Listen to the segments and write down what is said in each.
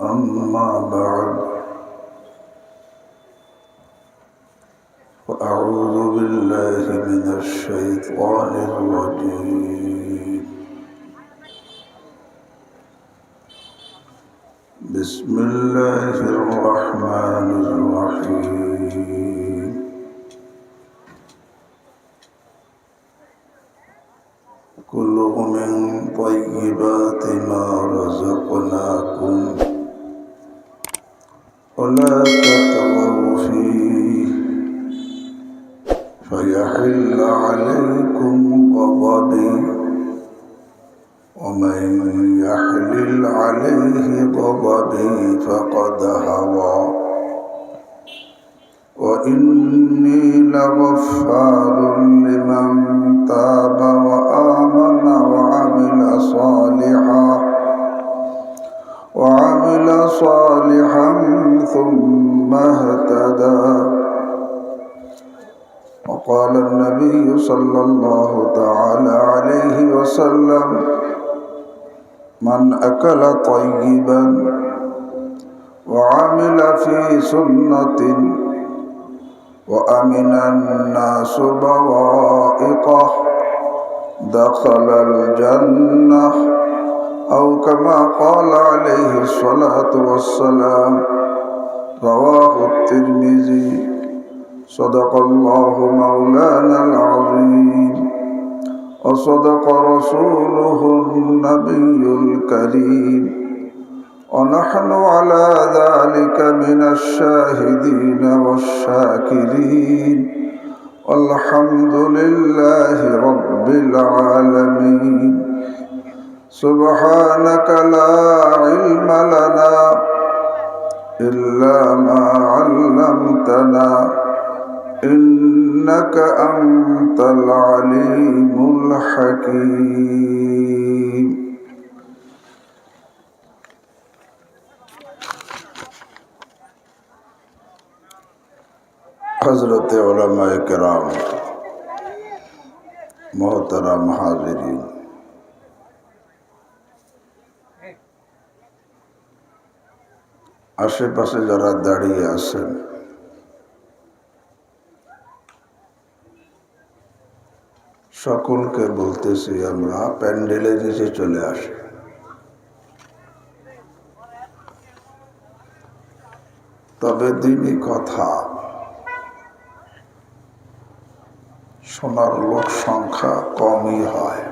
أما بعد فأعوذ بالله من الشيطان الرجيم بسم الله الرحمن الرحيم كلوا من طيبات ما رزقناكم ولا تطغوا فيه فيحل عليكم غضبي ومن يحلل عليه غضبي فقد هوى وإني لغفار لمن تاب وآمن وعمل صالحا ثم اهتدى. وقال النبي صلى الله تعالى عليه وسلم من أكل طيبا وعمل في سنة وأمن الناس بوائقه دخل الجنة أو كما قال عليه الصلاة والسلام. رواه الترمذي. صدق الله مولانا العظيم وصدق رسوله النبي الكريم ونحن على ذلك من الشاهدين والشاكرين والحمد لله رب العالمين. سبحانك لا علم لنا إلا ما علمتنا إنك أنت العليم الحكيم. حضرت علماء کرام محترم حاضرین، আশেপাশে যারা দাঁড়িয়ে আছেন সকলকে বলতেছি আমরা প্যান্ডেলের নিচে চলে আসি। তবে দিনই কথা, শোনার লোক সংখ্যা কমই হয়।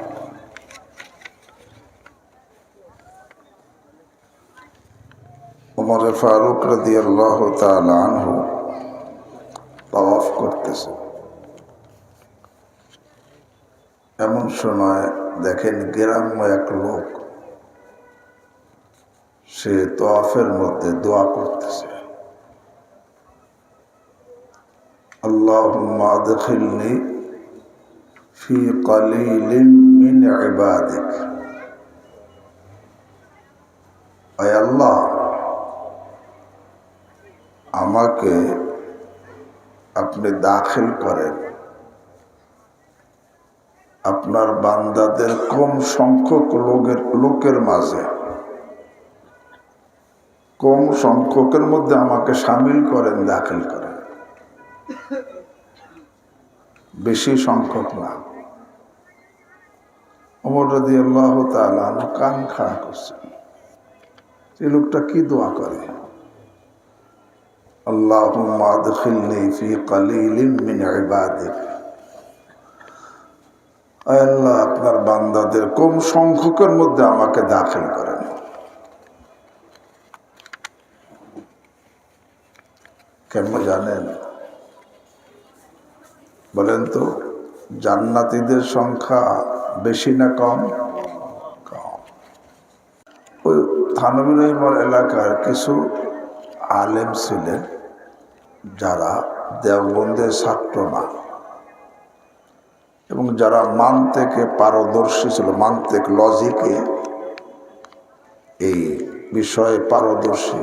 উমর ফারুক রাদিয়াল্লাহু তাআলা আনহু তাওয়াফ করতেছে, এমন সময় দেখেন গ্রাম্য এক লোক সে তাওয়াফের মধ্যে দোয়া করতেছে, আল্লাহুম্মা আদখিলনি ফি কলিলিন মিন ইবাদিক। আয় আল্লাহ, আমাকে আপনি দাখিল করেন আপনার বান্দাদের কম সংখ্যক লোকের মাঝে, কম সংখ্যকের মধ্যে আমাকে শামিল করেন, দাখিল করেন, বেশি সংখ্যক না। ওমর রাদিয়াল্লাহু তাআলা কান খাড়া করছেন। এই লোকটা কি দোয়া করে? আল্লাহুম্মা আদখিলনি ফি কলিলিন মিন ইবাদিক। আয় আল্লাহ, আপনার বান্দাদের কম সংখ্যকের মধ্যে আমাকে দাখিল করেন। কেন জানেন? বলেন তো, জান্নাতীদের সংখ্যা বেশি না কম? কম। ওই থানবী রহিমার এলাকার কিছু আলেম ছিলেন যারা দেওবন্দের ছাত্র না, এবং যারা মানতেকে পারদর্শী ছিল, মানতেক লজিকে এই বিষয়ে পারদর্শী,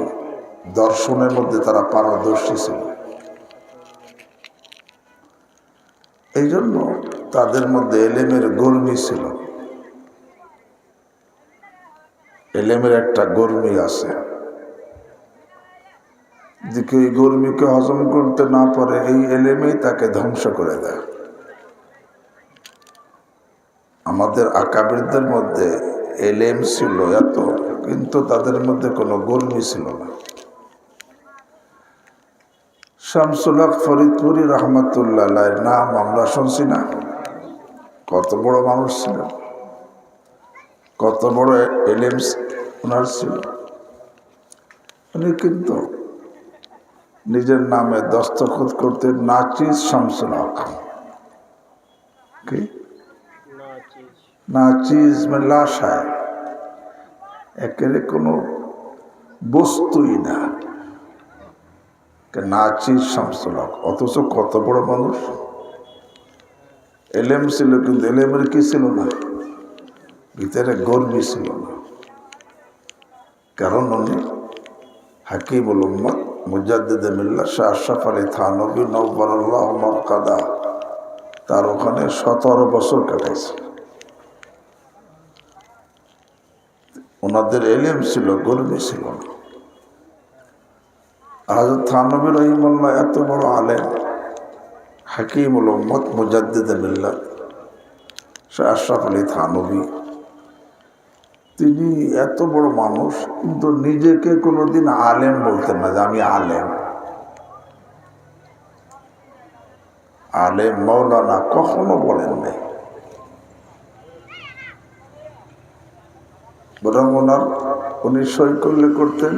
দর্শনের মধ্যে তারা পারদর্শী ছিল। এই জন্য তাদের মধ্যে এলেমের গর্মি ছিল। এলেমের একটা গর্মি আছে। যে কেউ এই গরমিকে হজম করতে না পারে, এই এলেমেই তাকে ধ্বংস করে দেয়। আমাদের আকাবিরদের মধ্যে এলেম ছিল এত, কিন্তু তাদের মধ্যে কোনো গরমি ছিল না। শামসুল হক ফরিদপুরি রহমতুল্লাহ আলাইহির নাম আমরা শুনছি না? কত বড় মানুষ ছিল, কত বড় এলেম ওনার ছিল। উনি কিন্তু নিজের নামে দস্তখত করতে নাচিজ শামসুল হক। কি নাচিজ মানে লাশায়, একেবারে কোনো বস্তুই না, নাচিজ শামসুল হক। অথচ কত বড় মানুষ, এলেম ছিল, কিন্তু এলেমের কি ছিল না? ভিতরে গর্বী ছিল না। কারণ উনি হাকিমুল উম্মত মুজাদ্দিদে মিল্লাত শাহ আশরাফ আলী থানভী নওয়ারাল্লাহু মারকাদা, তার ওখানে 17 বছর কাটাইছে। ওনাদের এলেম ছিল, গর্বী ছিল না। হযরত থানভী রহিমাহুল্লাহ এত বড় আলেম, হাকিমুল উম্মত মুজাদ্দিদে মিল্লাত শাহ আশরাফ আলী থানভী, তিনি এত বড় মানুষ, কিন্তু নিজেকে কোনোদিন আলেম বলতেন না যে আমি আলেম। আলেম মাওলানা কখনো বলেন নাই। বরং উনি সই করলে করতেন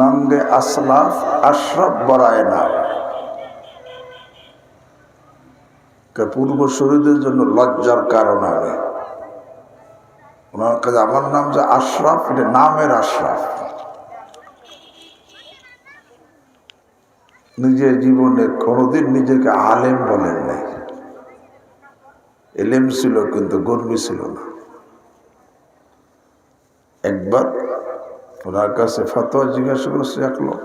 নাঙ্গে আসলাফ আশরাফ বরায় না, পূর্বসূরীদের জন্য লজ্জার কারণ হবে। ওনার কাছে আমার নাম যে আশরাফ, এটা নামের আশরাফ। নিজের জীবনে কোনোদিন নিজেকে আলেম বলেন নাই। এলেম ছিল, কিন্তু গর্বী ছিল না। একবার ওনার কাছে ফতোয়া জিজ্ঞাসা করছে এক লোক,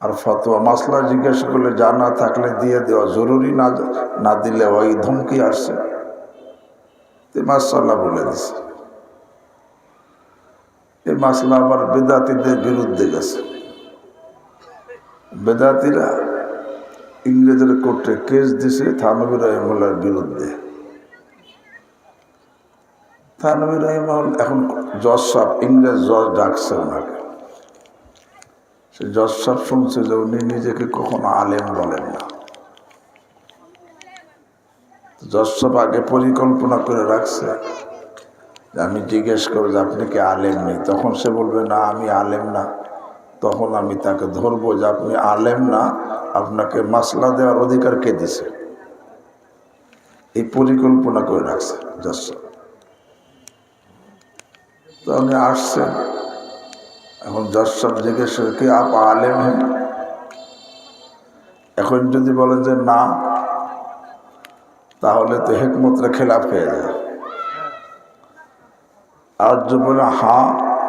আর ফতোয়া মাসলা জিজ্ঞাসা করলে জানা থাকলে দিয়ে দেওয়া জরুরি, না দিলে ওই ধমকি আসছে। মাসাল্লাহ বলে দিছে। এই মাসলা আবার বেদাতিদের বিরুদ্ধে গেছে। বেদাতিরা ইংরেজের কোর্টে কেস দিছে থানভী রহিমাহুল্লাহর বিরুদ্ধে। থানভী রহিমাহুল্লাহ এখন জজ সাহেব, ইংরেজ জজ ডাকছে ওনাকে। সে জজ সাহেব শুনছে যে উনি নিজেকে কখনো আলেম বলেন না। জজ সাহেব আগে পরিকল্পনা করে রাখছে যে আমি জিজ্ঞেস করবো যে আপনি কি আলেম নেই, তখন সে বলবে না আমি আলেম না, তখন আমি তাকে ধরবো যে আপনি আলেম না, আপনাকে মাসলা দেওয়ার অধিকার কে দিছে। এই পরিকল্পনা করে রাখছে জজ সাহেব। তো উনি আসছেন, এখন জজ সাহেব জিজ্ঞেস করে কি আপ আলেম হ্যাঁ? এখন যদি বলেন যে না, তাহলে তো হিকমতের খেলাফ হয়ে যায়। আর যদি বলে হ্যাঁ,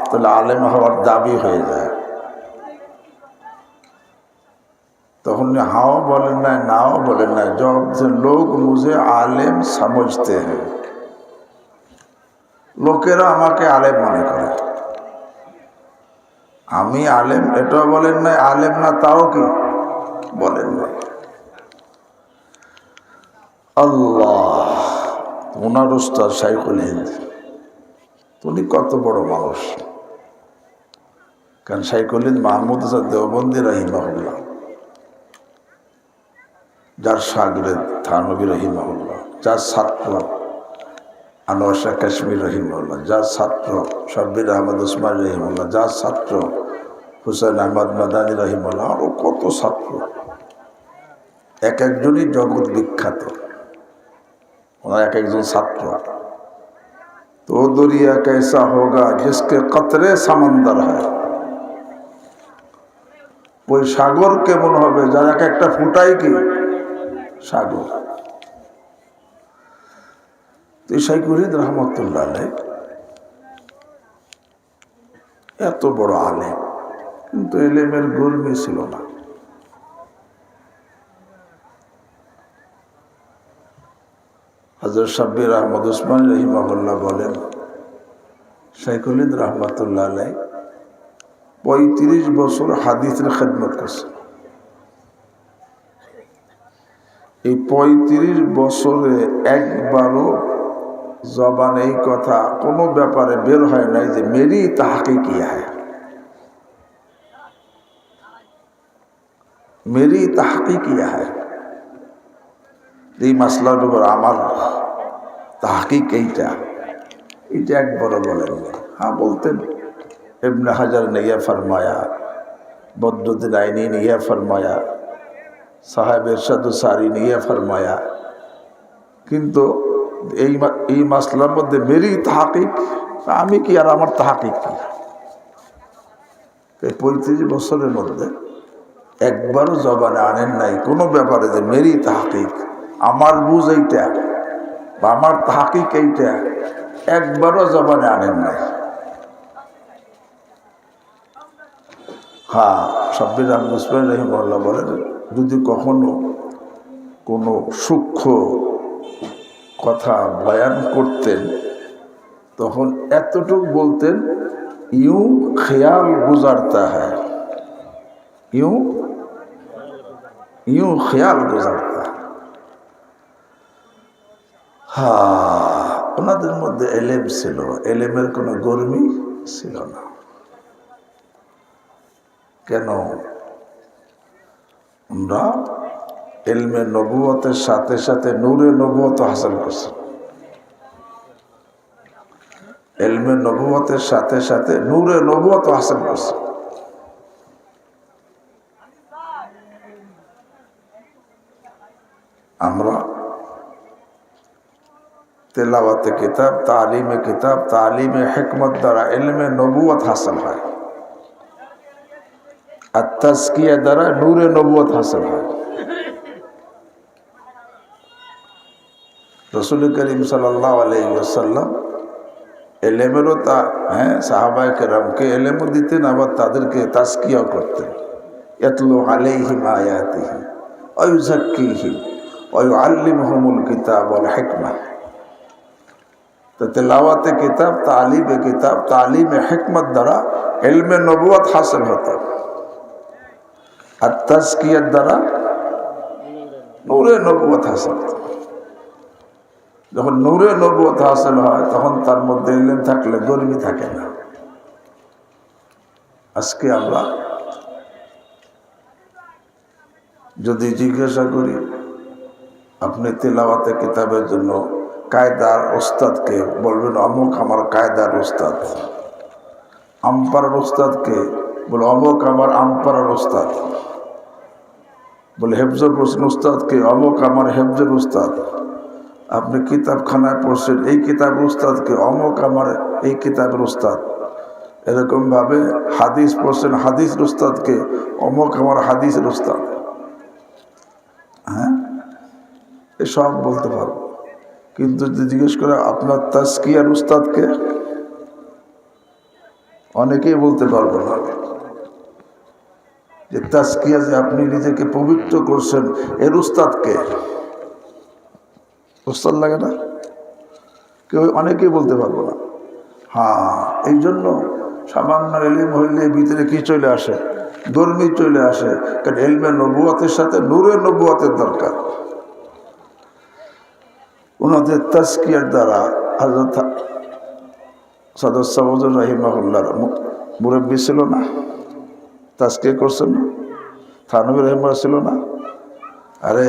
তাহলে আলেম হওয়ার দাবি হয়ে যায়। তখন হাও বলেন না, নাও বলেন না, জব যে লোক মুঝে আলেম সমঝতে হ্যাঁ, লোকেরা আমাকে আলেম মনে করে। আমি আলেম এটাও বলেন নাই, আলেম না তাও কি বলেন নাই। আল্লাহ, ওনার উস্তাদ শাইখুল হিন্দ, উনি কত বড় মানুষ। কারণ শাইখুল হিন্দ মাহমুদ হাসান দেওবন্দি রাহিমাহুল্লাহ, যার শাগরেদ থানভী রহিমাহুল্লাহ, যার ছাত্র আনোয়ার শাহ কাশ্মীর রহিমাহুল্লাহ, যার ছাত্র শব্বির আহমদ উসমান রহিমাহুল্লাহ, যার ছাত্র হুসেন আহমদ মাদানী রহিমাহুল্লাহ, আরও কত ছাত্র, এক একজনই জগৎ বিখ্যাত। ওনার এক একজন ছাত্র। তো দরিয়া कैसा होगा जिसके कतरे समंदर है, ওই সাগর কেমন হবে যার এক একটা ফুটাই কি সাগর। তো শাইখুল হিন্দ রহমতুল্লাহ আলাইহি এত বড় আলেম, কিন্তু এলেমের গর্মি ছিল না। হযরত শাব্বির আহমদ উসমানী রাহিমাহুল্লাহ বলেন, শাইখুল হিন্দ রহমতুল্লাহ আলাইহি 35 বছর হাদিসের খেদমত করছে। এই 35 বছরে একবারও জবান এই কথা কোনো ব্যাপারে বের হয় নাই যে মেরি তাহাকে কি হয়, মেরি তাহাকে কি হয়, এই মাসলার ব্যাপার আমার তাহকিক এইটা একবারও বলেন। হ্যাঁ বলতেন, ইবনে হাজার ने यह फरमाया, बदरुद्दीन आइनी ने यह फरमाया, साहब इरशाद सारी ने यह फरमाया, কিন্তু এই মাসলার মধ্যে মেরি তাহকিক, আমি কি আর আমার তাহকিক কি? এই 35 বছরের মধ্যে একবারও জবানে আনেন নাই কোনো ব্যাপারে যে মেরি তাহকিক, আমার বুঝ এইটা বা আমার তাহকিক এইটা, একবারও জবানে আনেন নাই। হ্যাঁ, সাব্বির আহমদ উসমানী রাহিমাহুল্লাহ বলেন, যদি কখনো কোনো সূক্ষ্ম কথা বয়ান করতেন তখন এতটুকু বলতেন, ইউ খেয়াল গুজারতা হ্যায়, ইউ খেয়াল গুজারতা। হ্যাঁ, ওনাদের মধ্যে এলেম ছিল, এলেমের কোনো গরমি ছিল না। কেন? আমরা ইলমে নবুয়তের সাথে সাথে নূরে নবুয়ত হাসিল করছি। ইলমে নবুয়তের সাথে সাথে নূরে নবুয়ত হাসিল করছি। আমরা তেলাওয়াতে কিতাব, তালিমে কিতাব, তালিমে হিকমত দ্বারা ইলমে নবুয়ত হাসিল হয়, আর তাজকিয়া দ্বারা নূরে নবুয়ত হাসিল হয়। রসুল করিম সাল্লাল্লাহু আলাইহি ওয়াসাল্লাম এলেমেরও সাহাবায়ে কেরামকে এলেমও দিতেন, আবার তাদেরকে তাজকিয়াও করতেন। ইয়াতলু আলাইহিম আয়াতিহি ওয়া ইউযাক্কিহিম ওয়া ইউআল্লিমুহুমুল কিতাব ওয়াল হিকমাহ। তো তেলাওয়াতে কিতাব, তালিমে কিতাব, তালিমে হিকমত দ্বারা ইলমে নবুয়ত হাসিল হতো, আর তাজকিয়ার দ্বারা নূরে নবুয়ত হাসিল হতো। যখন নূরে নবুয়ত হাসিল হয় তখন তার মধ্যে ইলম থাকলে গরমি থাকে না। আজকে আমরা যদি জিজ্ঞাসা করি আপনি তেলাওয়াতে কিতাবের জন্য কায়দার ওস্তাদকে, বলবেন অমুক আমার কায়দার ওস্তাদ। আমপাড়ার ওস্তাদকে বলে অমুক আমার আমপাড়ার ওস্তাদ। বলে হেফজর পড়ছেন উস্তাদকে, অমুক আমার হেফজর উস্তাদ। আপনি কিতাবখানায় পড়ছেন, এই কিতাবের উস্তাদকে, অমুক আমার এই কিতাবের উস্তাদ। এরকমভাবে হাদিস পড়ছেন, হাদিসের উস্তাদকে, অমুক আমার হাদিসের উস্তাদ। হ্যাঁ, এসব বলতে পারবো, কিন্তু যদি জিজ্ঞেস করে আপনার তাজকিয়ার উস্তাদকে, অনেকেই বলতে পারবো না। যে তাজকিয়া, যে আপনি নিজেকে পবিত্র করছেন, এর উস্তাদকে, উস্তাদ লাগে না, কেউ অনেকেই বলতে পারবো না। হ্যাঁ, এই জন্য সামান্য এলিম হইলে ভিতরে কি চলে আসে, গরমি চলে আসে। কারণ এলমে নবুয়তের সাথে নূরে নবুয়তের দরকার। ওনাদের তাজকিয়ার দ্বারা হযরত সাদত সাবুজুর রাহিমাহুল্লাহর মুরব্বী ছিল না, তাজকিয়া করছেন না, থানবী রাহিমাহুল্লাহ ছিল না, আরে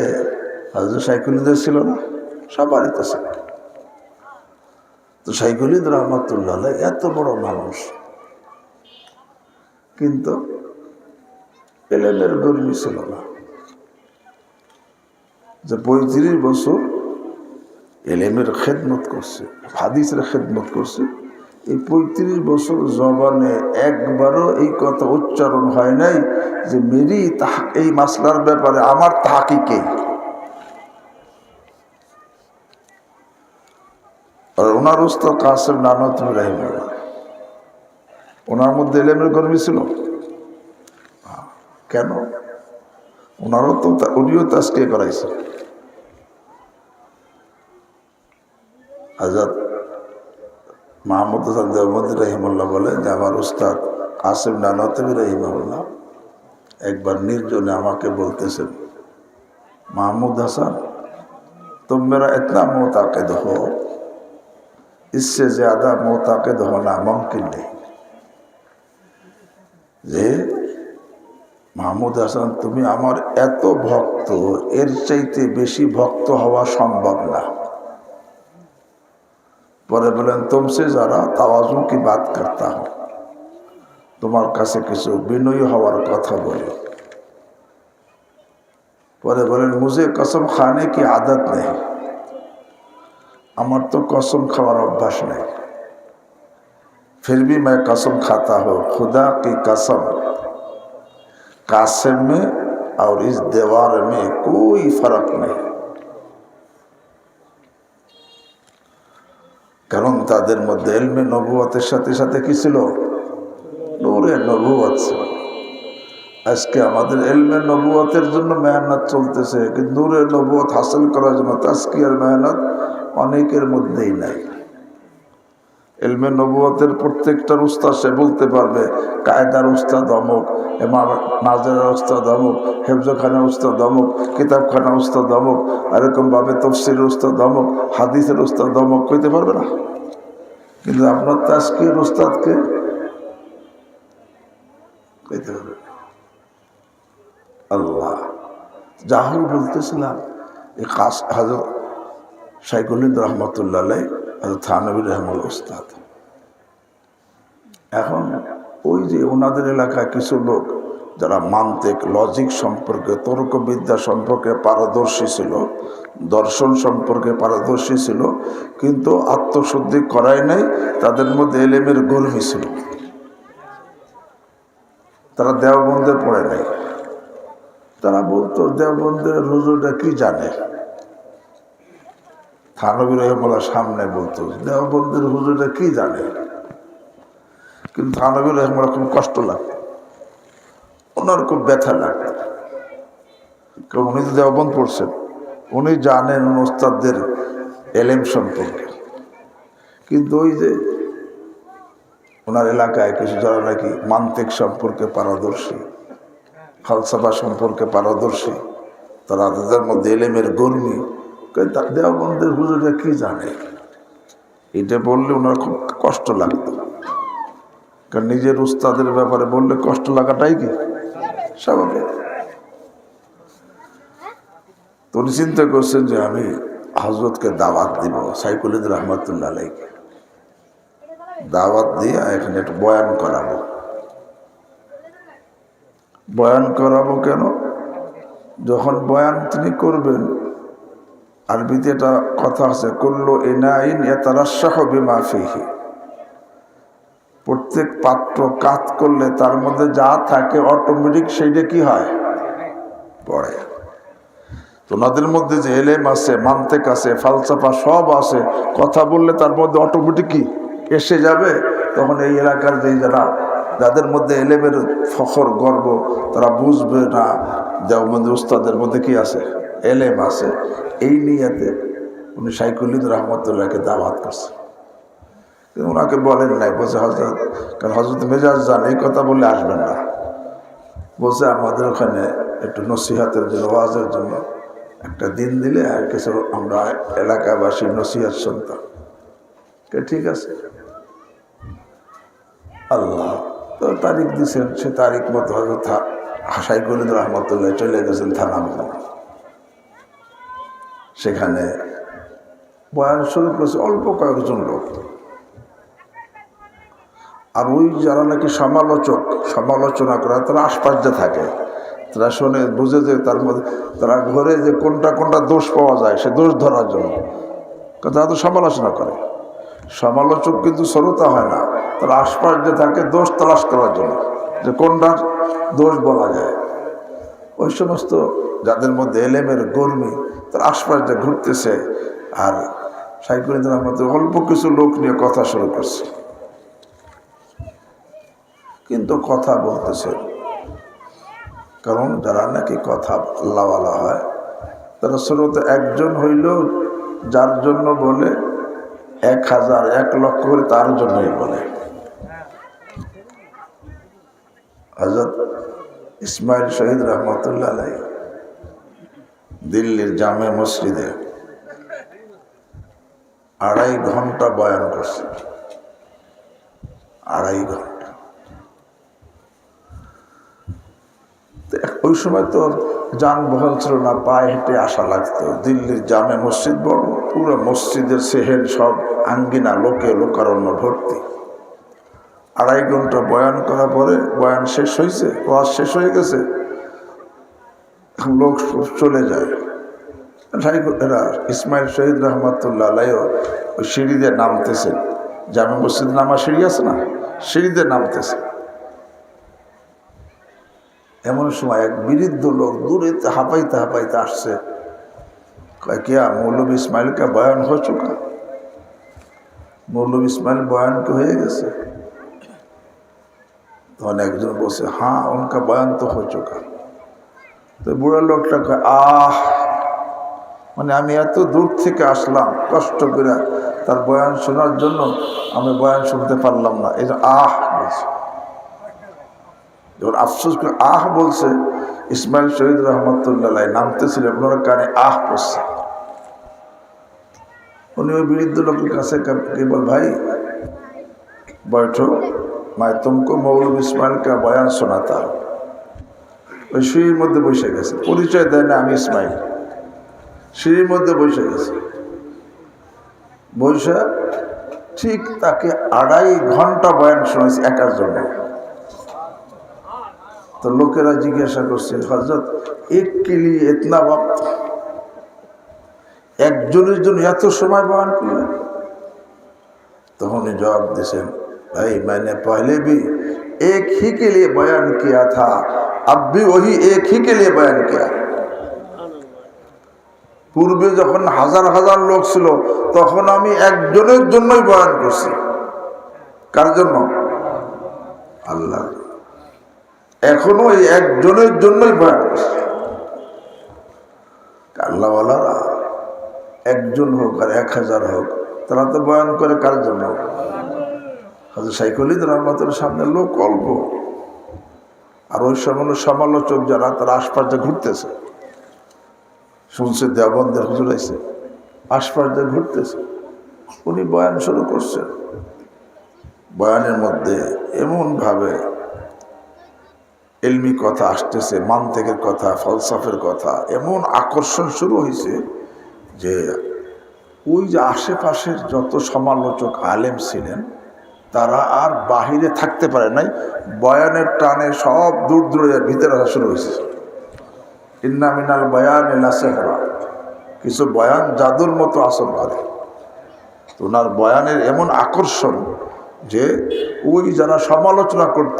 হযরত শাইখুলিদের ছিল না, সবারই তো ছিল। তো শাইখুলিদ রহমাতুল্লাহ এত বড় মানুষ, কিন্তু এলেমের গরমি ছিল না। যে 35 বছর এলেমের খেদমত করছে, হাদিসের খেদমত করছে, এই 35 বছর জবানে একবারও এই কথা উচ্চারণ হয় নাই যে মেরি এই মাসলার ব্যাপারে আমার তাহকিকে। আর ওনার উস্তাদ কাসেম নানতুল রাহিমাহুল্লাহ, ওনার মধ্যে এলেমের গরমি ছিল। কেন? ওনারও তো, উনিও তাজকিয়া করাইছে। হযরত মাহমুদ হাসান দেওবন্দি রাহিমাহুল্লাহ বলেন যে আমার উস্তাদ কাসিম নানতবী রহিমাহুল্লাহ একবার নির্জনে আমাকে বলতেছেন, মাহমুদ হাসান, तुम मेरा इतना मोताकिद हो, इससे ज़्यादा मोताकिद होना मुमकिन नहीं। যে মাহমুদ হাসান, তুমি আমার এত ভক্ত, এর চাইতে বেশি ভক্ত হওয়া সম্ভব না। পরে বলেন, तुमसे ज़रा तवाज़ु की बात करता हूँ, তোমার কাছে কিছু বিনয়ী হওয়ার কথা বলি। পরে বলেন, मुझे कसम खाने की आदत नहीं, আমার তো কসম খাওয়ার অভ্যাস নেই। फिर भी मैं कसम खाता हूँ, खुदा की कसम, कासिम में और इस दीवार में कोई फर्क नहीं। কারণ তাদের মধ্যে ইলমে নবুয়তের সাথে সাথে কি ছিল? নূরে নবুয়ত ছিল। আজকে আমাদের ইলমে নবুয়তের জন্য মেহনত চলতেছে, কিন্তু নূরে নবুয়ত হাসিল করার জন্য তাজকিয়ার মেহনত অনেকের মধ্যেই নাই। ইলমে নবুয়তের প্রত্যেকটার উস্তাদ সে বলতে পারবে, কায়দার উস্তাদ অমুক, ইমাম নাজেরের উস্তাদ অমুক, হেফজখানার উস্তাদ অমুক, কিতাবখানার উস্তাদ অমুক, এরকমভাবে তফসিরের উস্তাদ অমুক, হাদিসের উস্তাদ অমুক কইতে পারবে না। কিন্তু আপনার তাজকিয়ার উস্তাদকে কইতে পারবে না। আল্লাহ যাহু বলতেছিলাম, এই কাজ হযরত শাইখুল হিন্দ রহমতুল্লাহ আলাইহি, হযরত থানভী রহমাতুল্লাহ উস্তাদ। এখন ওই যে ওনাদের এলাকায় কিছু লোক যারা মান্তিক, লজিক সম্পর্কে, তর্কবিদ্যা সম্পর্কে পারদর্শী ছিল, দর্শন সম্পর্কে পারদর্শী ছিল, কিন্তু আত্মশুদ্ধি করায় নাই, তাদের মধ্যে এলেমের গর্মি ছিল। তারা দেওবন্দে পড়ে নাই। তারা বলতো, দেওবন্দের হুজুরটা কি জানে? থানভী রহিমাহুল্লাহ সামনে বলতো, দেওবন্দের হুজুরটা কি জানে? কিন্তু থানভী রহিমাহুল্লাহ খুব কষ্ট লাগতো, ওনার খুব ব্যথা লাগতো। কারণ উনি তো দেওবন্দ পড়ছেন, উনি জানেন ওস্তাদদের এলেম সম্পর্কে। কিন্তু ওই যে ওনার এলাকায় কিছু যারা নাকি মান্তিক সম্পর্কে পারদর্শী, ফালসাফা সম্পর্কে পারদর্শী, তারা তাদের মধ্যে এলেমের গর্মি, দেওবন্দের হুজুররা কি জানে? এটা বললে ওনার খুব কষ্ট লাগতো। কারণ নিজের উস্তাদের ব্যাপারে বললে কষ্ট লাগাটাই কি স্বাভাবিক। তো উনি চিন্তা করছেন যে আমি হযরতকে দাওয়াত দিব, শাইখুল হিন্দ রহমতুল্লাহ আলাইহিকে দাওয়াত দিয়ে এখানে একটু বয়ান করাবো। বয়ান করাবো কেন? যখন বয়ান তিনি করবেন, আরবিতে একটা কথা আছে, কুল্লু ইনাইন ইয়াতারাশাহু বিমা ফিহি, প্রত্যেক পাত্র কাজ করলে তার মধ্যে যা থাকে অটোমেটিক সেইটা কি হয়? পড়ে। তো ওনাদের মধ্যে যে এলেম আছে, মান্তিক আছে, ফালসাফা সব আছে, কথা বললে তার মধ্যে অটোমেটিক কি এসে যাবে। তখন এই এলাকার যে যাদের মধ্যে এলেমের ফখর, গর্ব, তারা বুঝবে না দেওবন্দি উস্তাদের মধ্যে কি আছে, এলেম আছে। এই নিয়াতে উনি শাইখুল হিন্দ রহমতুল্লাহকে দাওয়াত করছে। কিন্তু ওনাকে বলেন নাই, বলছে হযরত, কারণ হযরত মেজাজ যান, এই কথা বললে আসবেন না। বলছে আমাদের ওখানে একটু নসিহাতের জন্য, ওয়াজের জন্য একটা দিন দিলে আর কিছু আমরা এলাকাবাসী নসিহত শুনতাম। ঠিক আছে। আল্লাহ তো তারিখ দিয়েছেন, সে তারিখ মতো হযরত শাইখুল হিন্দ রহমতুল্লাহ চলে গেছেন থানা। সেখানে বয়ান শুরু করেছে অল্প কয়েকজন লোক। আর ওই যারা নাকি সমালোচনা করে, তারা আশপাশ যে থাকে, তারা শোনে, বুঝে যে তার মধ্যে তারা ঘরে যে কোনটা কোনটা দোষ পাওয়া যায়, সে দোষ ধরার জন্য তারা তো সমালোচনা করে। সমালোচক কিন্তু শ্রোতা হয় না, তারা আশপাশ যে থাকে দোষ তালাশ করার জন্য, যে কোনটার দোষ বলা যায়। ওই সমস্ত যাদের মধ্যে এলেমের গর্মি, তারা আশপাশ যে ঘুরতেছে। আর শাইখুল হিন্দ রহমতুল্লাহ অল্প কিছু লোক নিয়ে কথা শুরু করছে, কিন্তু কথা বলতেছে। কারণ যারা নাকি কথা আল্লাহওয়ালা হয়, তারা শ্রোতা একজন হইলেও যার জন্য বলে 1000 1 লক্ষ করে তার জন্যই বলে। হযরত ইসমাইল শহীদ রহমতুল্লাহ আলাইহি দিল্লির জামে মসজিদে 2.5 ঘন্টা বয়ান করছে। 2.5 ঘন্টা। ওই সময় তো যানবাহন ছিল না, পায়ে হেঁটে আসা লাগতো। দিল্লির জামে মসজিদ বড়, পুরো মসজিদের সেহেন সব আঙ্গিনা লোকে লোকারণ্য ভর্তি। 2.5 ঘন্টা বয়ান করার পরে বয়ান শেষ হয়েছে, ওয়াজ শেষ হয়ে গেছে, লোক চলে যায়। এরা ইসমাইল শহীদ রহমতুল্লাহ আলাইহি ওই সিঁড়ি দিয়ে নামতেছেন, জামে মসজিদ নামা সিঁড়ি আছে না, সিঁড়ি দিয়ে নামতেছে। এমন সময় এক বৃদ্ধ লোক দূরে হাঁপাইতে হাঁপাইতে আসছে। কয় কিয়া মৌলভী ইসমাইল কা বয়ান হয়ে চুকা? মৌলভী ইসমাইল বয়ান কে হয়ে গেছে? তখন একজন বলছে হ্যাঁ উনকা বয়ান তো হয়ে চুকা। তো বুড়া লোকটা কয় আহ, মানে আমি এত দূর থেকে আসলাম কষ্ট করে তার বয়ান শোনার জন্য, আমি বয়ান শুনতে পারলাম না, এই যে আহ বলছে। যখন আফসোস করে আহ বলছে, ইসমাইল শহীদ রহমতুল্লাহ আলাইহি নামতেছিলেন, ওনার কানে আহ পড়ছে। উনি ওই বৃদ্ধ লোকের কাছে কি বল, ভাই बैठो, मैं तुमको मौलवी इस्माइल का बयान सुनाता हूँ। ওই সিঁড়ির মধ্যে বসে গেছে, পরিচয় দেয় না আমি ইসমাইল। সিঁড়ির মধ্যে বসে গেছে, বসে ঠিক তাকে 2.5 ঘন্টা বয়ান শোনাইছে একার জন্য। তো লোকেরা জিজ্ঞাসা করছে হযরত এক কে লিয়ে ইতনা ওয়াক্ত, একজনের জন্য এত সময় বয়ান করলেন? তখন জবাব দিয়েছেন भाई मैंने पहले भी एक ही के लिए बयान किया था, अब भी वही एक ही के लिए बयान किया। পূর্বে যখন হাজার হাজার লোক ছিল তখন আমি একজনের জন্যই বয়ান করছি। কার জন্য? আল্লাহ। এখনো এই একজনের জন্যই বয়ান করছি। আল্লাহওয়ালারা একজন হোক আর 1000 হোক, তারা তো বয়ান করে কার জন্য? হযরত শাইখুল হিন্দ রহমতুল্লাহর সামনে লোক অল্প, আর ওই সময় সমালোচক যারা তারা আশপাশে ঘুরতেছে, শুনছে দেওবন্দের হুজুর আইছে, আশপাশে ঘুরতেছে, উনি বয়ান শুরু করছেন। বয়ানের মধ্যে এমনভাবে ইলমি কথা আসতেছে, মান্তিকের কথা, ফলসফের কথা, এমন আকর্ষণ শুরু হয়েছে যে ওই যে আশেপাশের যত সমালোচক আলেম ছিলেন তারা আর বাহিরে থাকতে পারে নাই, বয়ানের টানে সব দূর দূরে ভিতরে আসা শুরু হয়েছে। ইন্না মিনাল বয়ান লা সিহরা, কিছু বয়ান জাদুর মতো আসর করে। তো ওনার বয়ানের এমন আকর্ষণ যে ওই যারা সমালোচনা করত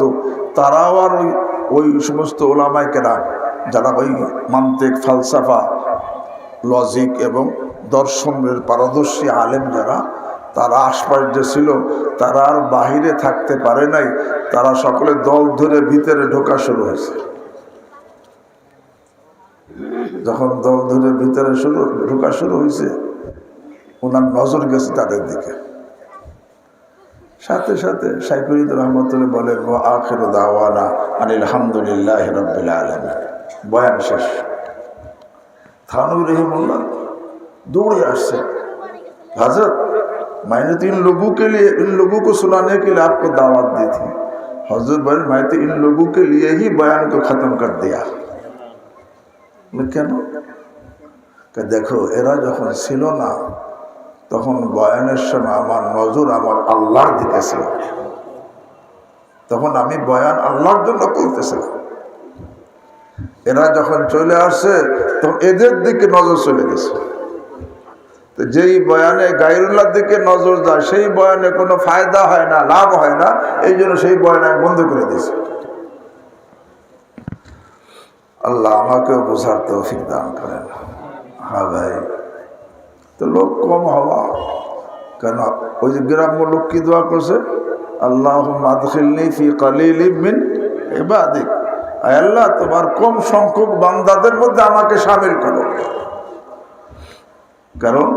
তারাও আর ওই সমস্ত ওলামায়ে কেরাম যারা ওই মান্তিক, ফালসাফা, লজিক এবং দর্শনের পারদর্শী আলেম যারা, তারা আশপাশ যে ছিল তারা আর বাহিরে থাকতে পারে নাই, তারা সকলে দল ধরে ভিতরে ঢোকা শুরু হয়েছে। যখন দল ধরে ভিতরে ঢোকা শুরু হয়েছে, ওনার নজর গেছে তাদের দিকে। সাথে সাথে শাইখুল হিন্দ রহমতুল্লাহ বলেন ওয়া আখিরু দাওয়ানা আনিল হামদুলিল্লাহি রাব্বিল আলামিন। বয়ান শেষ। থানভী রহিমাহুল্লাহ दौड़े আসছে, हजरत मैंने तो इन लोगों को सुनाने के लिए आपको दावत दी थी। हजरत भाई मैं तो इन लोगों के लिए ही बयान को ख़त्म कर दिया। কেন? দেখো এরা যখন ছিল না তখন বয়ানের সময় আমার নজর আমার আল্লাহর দিকে ছিল, তখন আমি বয়ান আল্লাহর জন্য করতেছিলাম। এরা যখন চলে আসছে তখন এদের দিকে নজর চলে গেছে। তো যেই বয়ানে গায়রুল্লাহর দিকে নজর যায় সেই বয়ানে কোনো ফায়দা হয় না, লাভ হয় না, এই জন্য সেই বয়ান আমি বন্ধ করে দিয়েছি। আল্লাহ আমাকেও বোঝার তৌফিক দান করেন। হ্যাঁ ভাই, তো লোক কম হওয়া কেন? ওই যে গ্রাম্য লোক কি দোয়া করছে, আল্লাহুম্মা আদখিলনি ফি কালিলিম মিন ইবাদিক, আয় আল্লাহ তোমার কম সংখ্যক বান্দাদের মধ্যে আমাকে শামিল করো। কারণ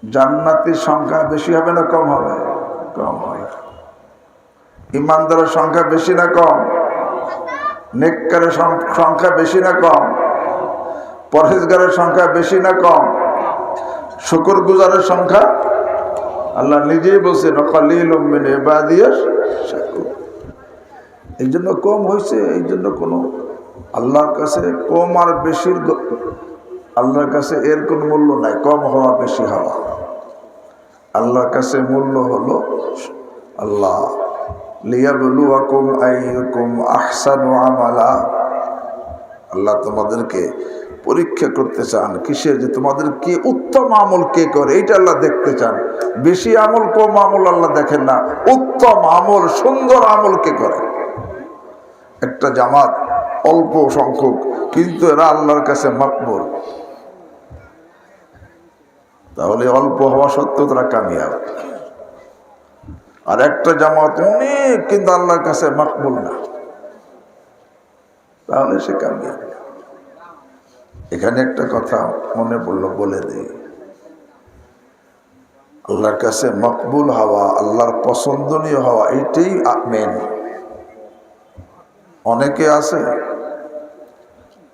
জান্নাতের সংখ্যা বেশি হবে না কম হবে? কম হবে। ইমানদারের সংখ্যা বেশি না কম? নেককারের সংখ্যা বেশি না কম? পরহেজগারের সংখ্যা বেশি না কম? শুকরগুজারের সংখ্যা আল্লাহ নিজেই বলছেন কালিলুম মিন ইবাদিয়াশ শাকুর। এই জন্য কম হয়েছে, এই জন্য কোনো আল্লাহর কাছে কম আর বেশির আল্লাহর কাছে এর কোনো মূল্য নাই। কম হওয়া বেশি হওয়া আল্লাহর কাছে মূল্য হলো আল্লাহ লিয়াবলুয়াকুম আইয়ুকুম আহসানু আমালা। আল্লাহ তোমাদেরকে পরীক্ষা করতে চান কিসের, যে তোমাদের কি উত্তম আমল কে করে, এইটা আল্লাহ দেখতে চান। বেশি আমল কম আমল আল্লাহ দেখেন না, উত্তম আমল সুন্দর আমল কে করে। একটা জামাত অল্প সংখ্যক কিন্তু এরা আল্লাহর কাছে মকবুল, তাহলে অল্প হওয়া সত্ত্বেও তারা কামিয়াব। আর একটা জামাত অনেক কিন্তু আল্লাহর কাছে মকবুল না, তাহলে সে কামিয়াব। এখানে একটা কথা মনে পড়লো, বলে দিই। আল্লাহর কাছে মকবুল হওয়া, আল্লাহর পছন্দনীয় হওয়া, এইটাই মেন। অনেকে আছে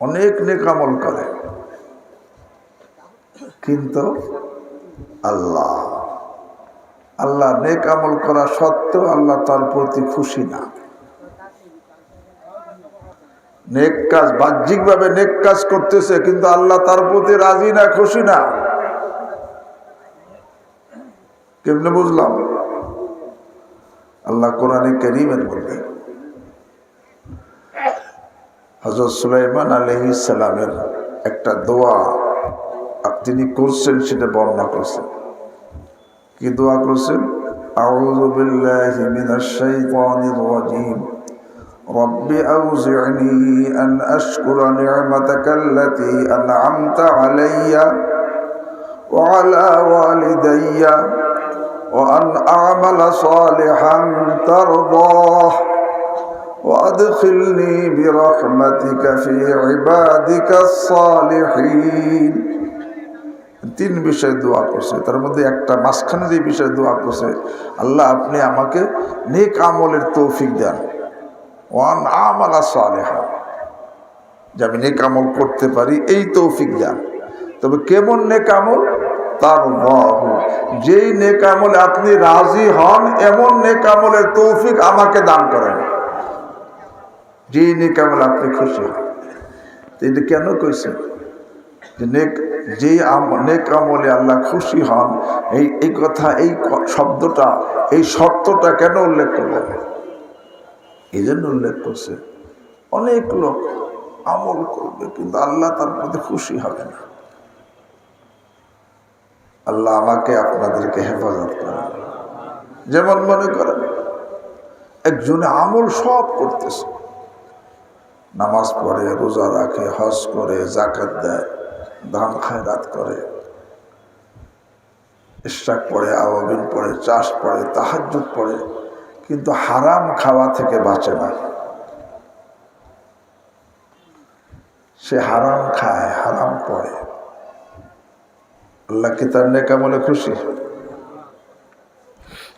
অনেক নেক আমল করে কিন্তু আল্লাহ নেক আমল করা সত্ত্বেও আল্লাহ তার প্রতি খুশি না। নেক কাজ, বাহ্যিকভাবে নেক কাজ করতেছে কিন্তু আল্লাহ তার প্রতি রাজি না, খুশি না। কেমনে বুঝলাম? আল্লাহ কোরআনে কারীমের মধ্যে হযরত সুলাইমান আলাইহিস সালামের একটা দোয়া তিনি করছেন, সেটা বর্ণনা করছেন। কি দোয়া করছেন? আউযু বিল্লাহি মিনাশ শাইতানির রাজীম রব্বি আউজি'নি আন আশকুরা নি'মাতাকাল্লাতী আন'আমতা আলাইয়া ওয়া আলা ওয়ালিদাইয়া ওয়া আন আ'মালা সালিহান তারদাহ وأدخلني برحمتك في عبادك الصالحين। তিন বিষয় দোয়া করছে, তার মধ্যে একটা মাঝখানে যে বিষয় দোয়া করছে, আল্লাহ আপনি আমাকে নেক আমলের তৌফিক দেন, ওয়ান আমালা সালেহা, যে আমি নেক আমল করতে পারি এই তৌফিক দেন। তবে কেমন নেক আমল? তার যেই নেক আমলে আপনি রাজি হন এমন নেক আমলের তৌফিক আমাকে দান করেন, যে নেক আমল আপনি খুশি হন। এটা কেন কইছেন? যে নেক আমলে আল্লাহ খুশি হন, এই কথা, এই শব্দটা, এই শর্তটা কেন উল্লেখ করলেন? এই জন্য উল্লেখ করছে অনেক লোক আমল করবে কিন্তু আল্লাহ তার প্রতি খুশি হবে না। আল্লাহ আমাকে আপনাদেরকে হেফাজত করেন। যেমন মনে করেন একজনে আমল সব করতেছে, নামাজ পড়ে, রোজা রাখে, হজ করে, যাকাত দেয়, দান খায়রাত করে, ইশরাক পড়ে, আওয়াবিন পড়ে, চাষ পড়ে, তাহাজ্জুদ পড়ে, কিন্তু হারাম খাওয়া থেকে বাঁচে না। সে হারাম খায়, হারাম পড়ে, আল্লাহ কি তার নেক আমলে খুশি?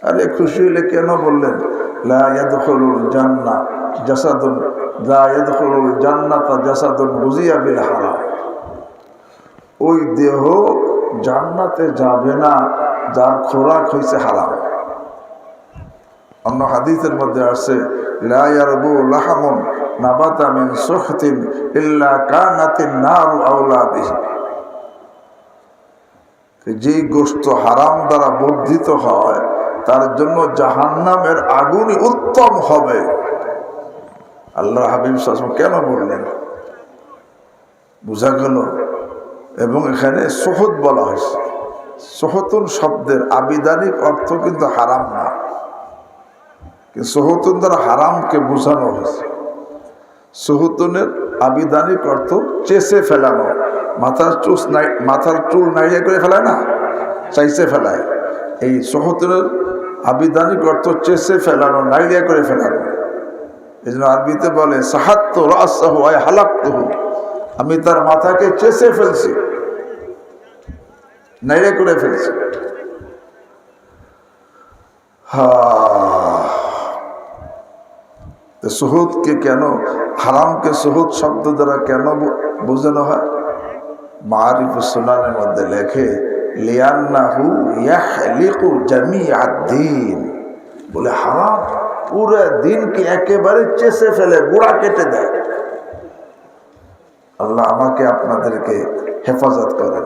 আরে খুশি হইলে কেন বললেন লা ইয়াদখুলুল জান্নাহ জাসাদুন, লা ইয়াদখুলুল জান্নাতা জাসাদুন গুযিয়া বিল হারাম। ওই দেহ জান্নাতে যাবে না যার খোরাক হয়েছে হারাম। অন্য হাদিসের মধ্যে আছে লা ইয়ারবু লাহামুন নাবাতা মিন সুহতিন ইল্লা কানাতিন নারু আওলা বিহি। যেই গোশত হারাম দ্বারা বর্ধিত হয় তার জন্য জাহান্নামের আগুনই উত্তম হবে। আল্লাহ হাবিব সাল্লাল্লাহু আলাইহি ওয়াসাল্লাম কেন বললেন? বোঝা গেল। এবং এখানে সুহত বলা হয়েছে। সুহতুন শব্দের আবিধানিক অর্থ কিন্তু হারাম না, কিন্তু সুহতুন দ্বারা হারামকে বোঝানো হয়েছে। সুহতুনের আবিধানিক অর্থ চেষে ফেলানো, মাথার চুল নাড়িয়ে করে ফেলায় না, চাইছে ফেলায়। এই সুহতুনের আবিধানিক অর্থ চেষে ফেলানো, নাড়িয়ে করে ফেলানো। এই জন্য আরবিতে বলে সাহাত্তু রাসাহু আয় হালাকতুহু, আমি তার মাথাকে চেষে ফেলছি, নাইড়ে করে ফেলছি। সুহুদকে কেন, হারামকে সুহুদ শব্দ দ্বারা কেন বোঝানো হয়? মারিফুস সুনানের মধ্যে লেখে লিয়ান্নাহু ইয়াহলিকু জামিআদ-দ্বীন, বলে হারাম পুরো দিনকে একেবারে চেষে ফেলে, গোড়া কেটে দেয়। আল্লাহ আমাকে আপনাদেরকে হেফাজত করেন।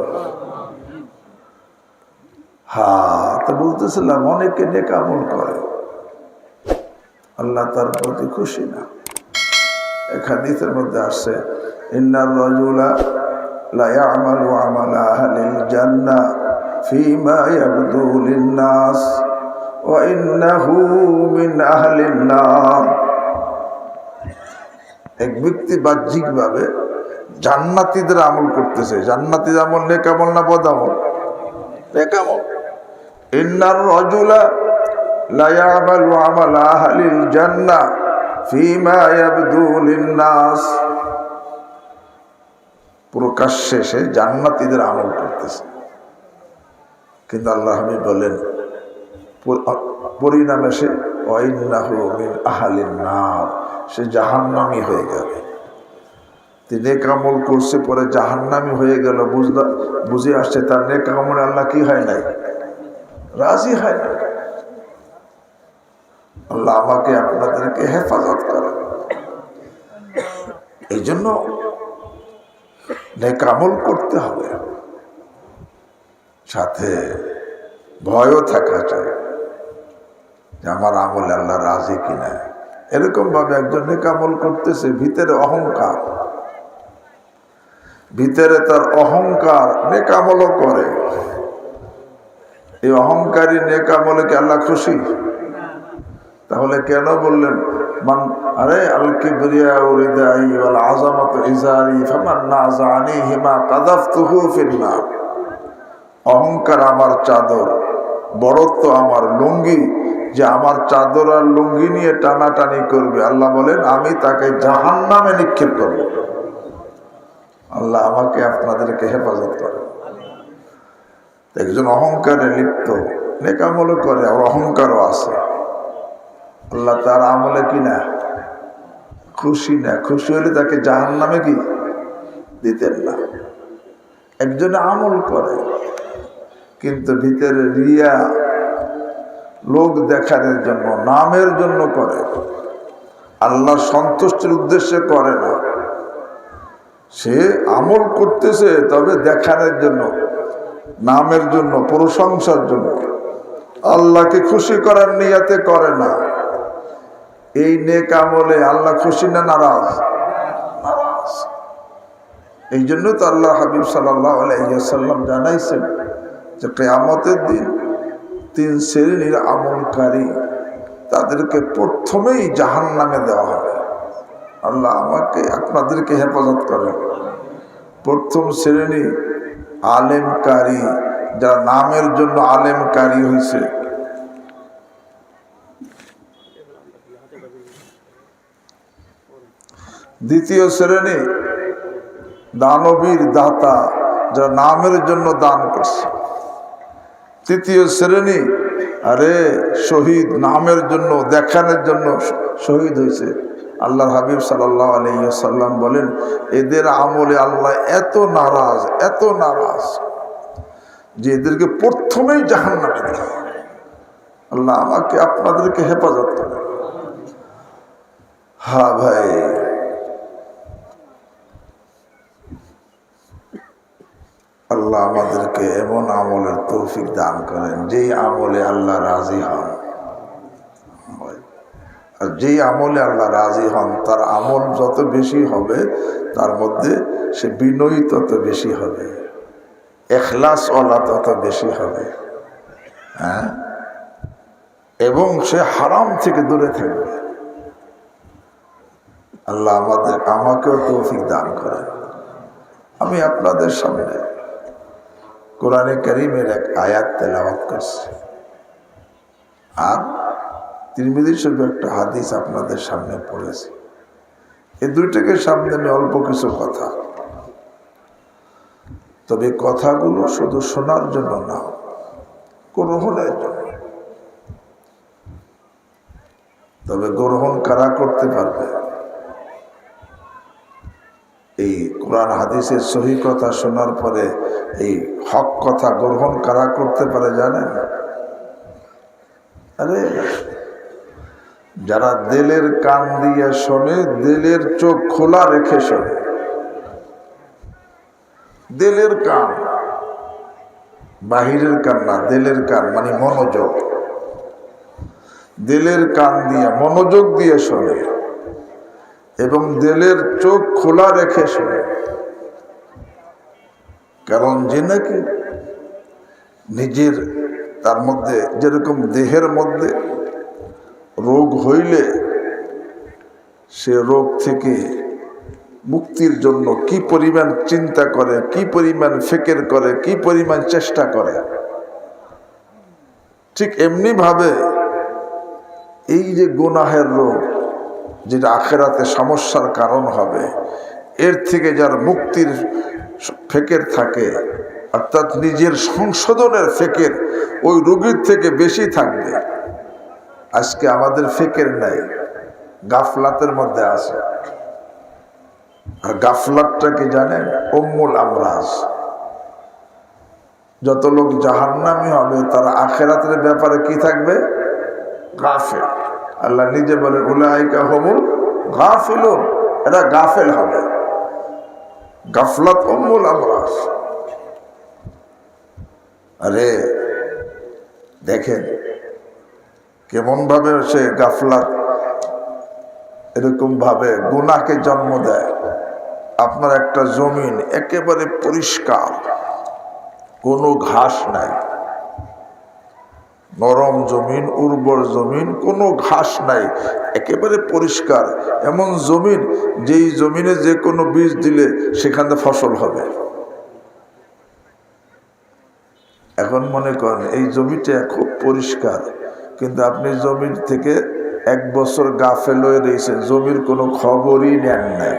হ্যাঁ, তো বলতেছিলাম অনেকে নেক আমল করে, আল্লাহ তার প্রতি খুশি না। এক হাদিসের মধ্যে আসছে ইন্নার রাজুলা লা ইয়ামালু আমালা আহলিল জান্নাহ ফীমা ইয়াবদু লিন-নাস ওয়া ইন্নাহু মিন আহলিন নার। এক ব্যক্তি বাহ্যিকভাবে জান্নাতীদের আমল করতেছে। জান্নাতীদের আমল নেক আমল না বদ আমল? নেক আমল। ইন্নার রাজুলা লা ইয়ামালু আমালা আহলিল জান্নাহ ফীমা ইয়াবদু লিন-নাস, প্রকাশ্যে সে জান্নাতীদের আমল করতেছে, কিন্তু আল্লাহ হাবিব বলেন পরিণামে সে ওয়াইন্নাহু মিন আহলিন নার, সে জাহান্নামী হয়ে যাবে। তিনি নেক আমল করছে, পরে জাহান্নামী হয়ে গেল, বুঝে আসছে তার নেক আমলে আল্লাহ কি হয় নাই? রাজি হয় না। আল্লাহ আমাকে আপনাদেরকে হেফাজত করে। এই জন্য নেক আমল করতে হবে, সাথে ভয়ও থাকা চাই যে আমার আমলে আল্লাহ রাজি কিনা। এরকম ভাবে একজন নেক আমল করতেছে, ভিতরে অহংকার, ভিতরে তার অহংকার, নেক আমলও করে। এই অহংকারী নেক আমলে কি আল্লাহ খুশি? তাহলে কেন বললেন মান আরে আল কিবরিয়া উরিদাই ওয়াল আযামাতু ইজারি ফামান নাযানি হিমা কাযাফতুহু ফিন্নার। অহংকার আমার চাদর, বড়ত্ব আমার লুঙ্গি, যে আমার চাদর আর লুঙ্গি নিয়ে টানাটানি করবে, আল্লাহ বলেন আমি তাকে জাহান্নামে নিক্ষেপ করব। আল্লাহ আমাকে আপনাদেরকে হেফাজত করে। একজন অহংকারে লিপ্ত, নেক আমলও করে আর অহংকারও আছে, আল্লাহ তার আমলে কি না খুশি না। খুশি হলে তাকে জাহান্নামে কি দিতেন না। একজনে আমল করে কিন্তু ভিতরে রিয়া, লোক দেখানোর জন্য, নামের জন্য করে, আল্লাহ সন্তুষ্টির উদ্দেশ্যে করে না। সে আমল করতেছে তবে দেখানোর জন্য, নামের জন্য, প্রশংসার জন্য, আল্লাহকে খুশি করার নিয়তে করে না। এই নেক আমলে আল্লাহ খুশি না নারাজ? নারাজ। এই জন্য তো আল্লাহ হাবিব সাল্লাল্লাহু আলাইহি ওয়াসাল্লাম জানাইছেন যে কিয়ামতের দিন 3 শ্রেণীর আমলকারী, তাদেরকে প্রথমেই জাহান্নামে দেওয়া হবে। আল্লাহ আমাকে আপনাদেরকে হেফাজত করেন। প্রথম শ্রেণী আলেমকারী, যারা নামের জন্য আলেমকারী হয়েছে। দ্বিতীয় শ্রেণী দানবীর দাতা, যারা নামের জন্য দান করছে। তৃতীয় শ্রেণী আরে শহীদ, নামের জন্য, দেখানোর জন্য শহীদ হয়েছে। আল্লাহর হাবিব সাল্লাল্লাহু আলাইহি ওয়াসাল্লাম বলেন এদের আমলে আল্লাহ এত নারাজ, এত নারাজ যে এদেরকে প্রথমেই জাহান্নামে দেয়। আল্লাহ আমাকে আপনাদেরকে হেফাজত করে। হ্যাঁ ভাই, আল্লাহ আমাদেরকে এমন আমলের তৌফিক দান করেন যেই আমলে আল্লাহ রাজি হন। আর যেই আমলে আল্লাহ রাজি হন, তার আমল যত বেশি হবে তার মধ্যে সে বিনয়ী তত বেশি হবে, এখলাস ওয়ালা তত বেশি হবে। হ্যাঁ, এবং সে হারাম থেকে দূরে থাকবে। আল্লাহ আমাকেও তৌফিক দান করেন। আমি আপনাদের সামনে কোরআনে কারীমের এক আয়াত তেলাওয়াত করছি, আর তিরমিজি শরীফের একটা হাদিস আপনাদের সামনে পড়েছি। এই দুইটাকে সামনে আমি অল্প কিছু কথা, তবে কথাগুলো শুধু শোনার জন্য না, গ্রহণের জন্য। তবে গ্রহণ কারা করতে পারবে? এই কোরআন হাদিসের সহি কথা শোনার পরে এই হক কথা গ্রহণ কারা করতে পারে জানেন? আরে যারা দিলের কান দিয়ে শোনে, দিলের চোখ খোলা রেখে শোনে। দিলের কান, বাহিরের কান না, দিলের কান মানে মনোযোগ। দিলের কান দিয়ে মনোযোগ দিয়ে শোনে এবং দিলের চোখ খোলা রেখে শোনে। কারণ যে নাকি নিজের তার মধ্যে যেরকম দেহের মধ্যে রোগ হইলে সে রোগ থেকে মুক্তির জন্য কি পরিমাণ চিন্তা করে, কি পরিমাণ ফিকির করে, কি পরিমাণ চেষ্টা করে, ঠিক এমনি ভাবে এই যে গুনাহের রোগ, যেটা আখিরাতে সমস্যার কারণ হবে, এর থেকে যার মুক্তির ফিকির থাকে, অর্থাৎ নিজের সংশোধনের ফিকির ওই রোগীর থেকে বেশি থাকবে। আজকে আমাদের ফিকির নাই, গাফলাতের মধ্যে আছে। আর গাফলাতটা কি জানেন? উম্মুল আমরাজ। যত লোক জাহান্নামী হবে তারা আখিরাতের ব্যাপারে কি থাকবে? গাফেল। আল্লাহ নিজে বলেন উলাইকা হুমুল গাফিলুন, এরা গাফেল হবে। গাফলাত উম্মুল আমরাজ। আরে দেখেন কেমন ভাবে সে গাফলাত এরকম ভাবে গুনাহকে জন্ম দেয়। আপনার একটা জমিন একেবারে পরিষ্কার, কোনো ঘাস নাই, নরম জমিন, উর্বর জমিন, কোনো ঘাস নাই, একেবারে পরিষ্কার। এমন জমিন যেই জমিনে যে কোনো বীজ দিলে সেখানে ফসল হবে। এখন মনে করেন এই জমিটা খুব পরিষ্কার, কিন্তু আপনি জমির থেকে 1 বছর গাফেল হয়ে রয়েছেন, জমির কোনো খবরই নেন নাই।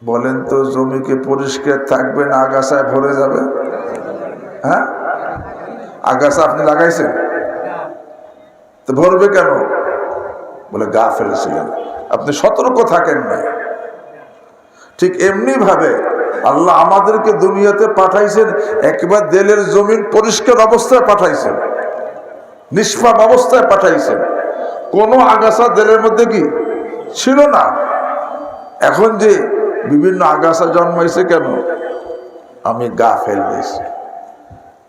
বলেন তো জমিকে পরিষ্কার থাকবে না আগাছায় ভরে যাবে? হ্যাঁ, আগাছা আপনি লাগাইছেন তো ভরবে কেন? বলে গাফেল ছিলেন, আপনি সতর্ক থাকেন না। ঠিক এমনি ভাবে আল্লাহ আমাদেরকে দুনিয়াতে পাঠাইছেন, একবার দিলের জমিন পরিষ্কার অবস্থায় পাঠাইছেন, নিষ্পাপ অবস্থায় পাঠাইছেন, কোনো আগাছা দিলের মধ্যে কি ছিল না। এখন যে বিভিন্ন আগাছা জন্মাইছে কেন? আমি গাফেল হয়েছি।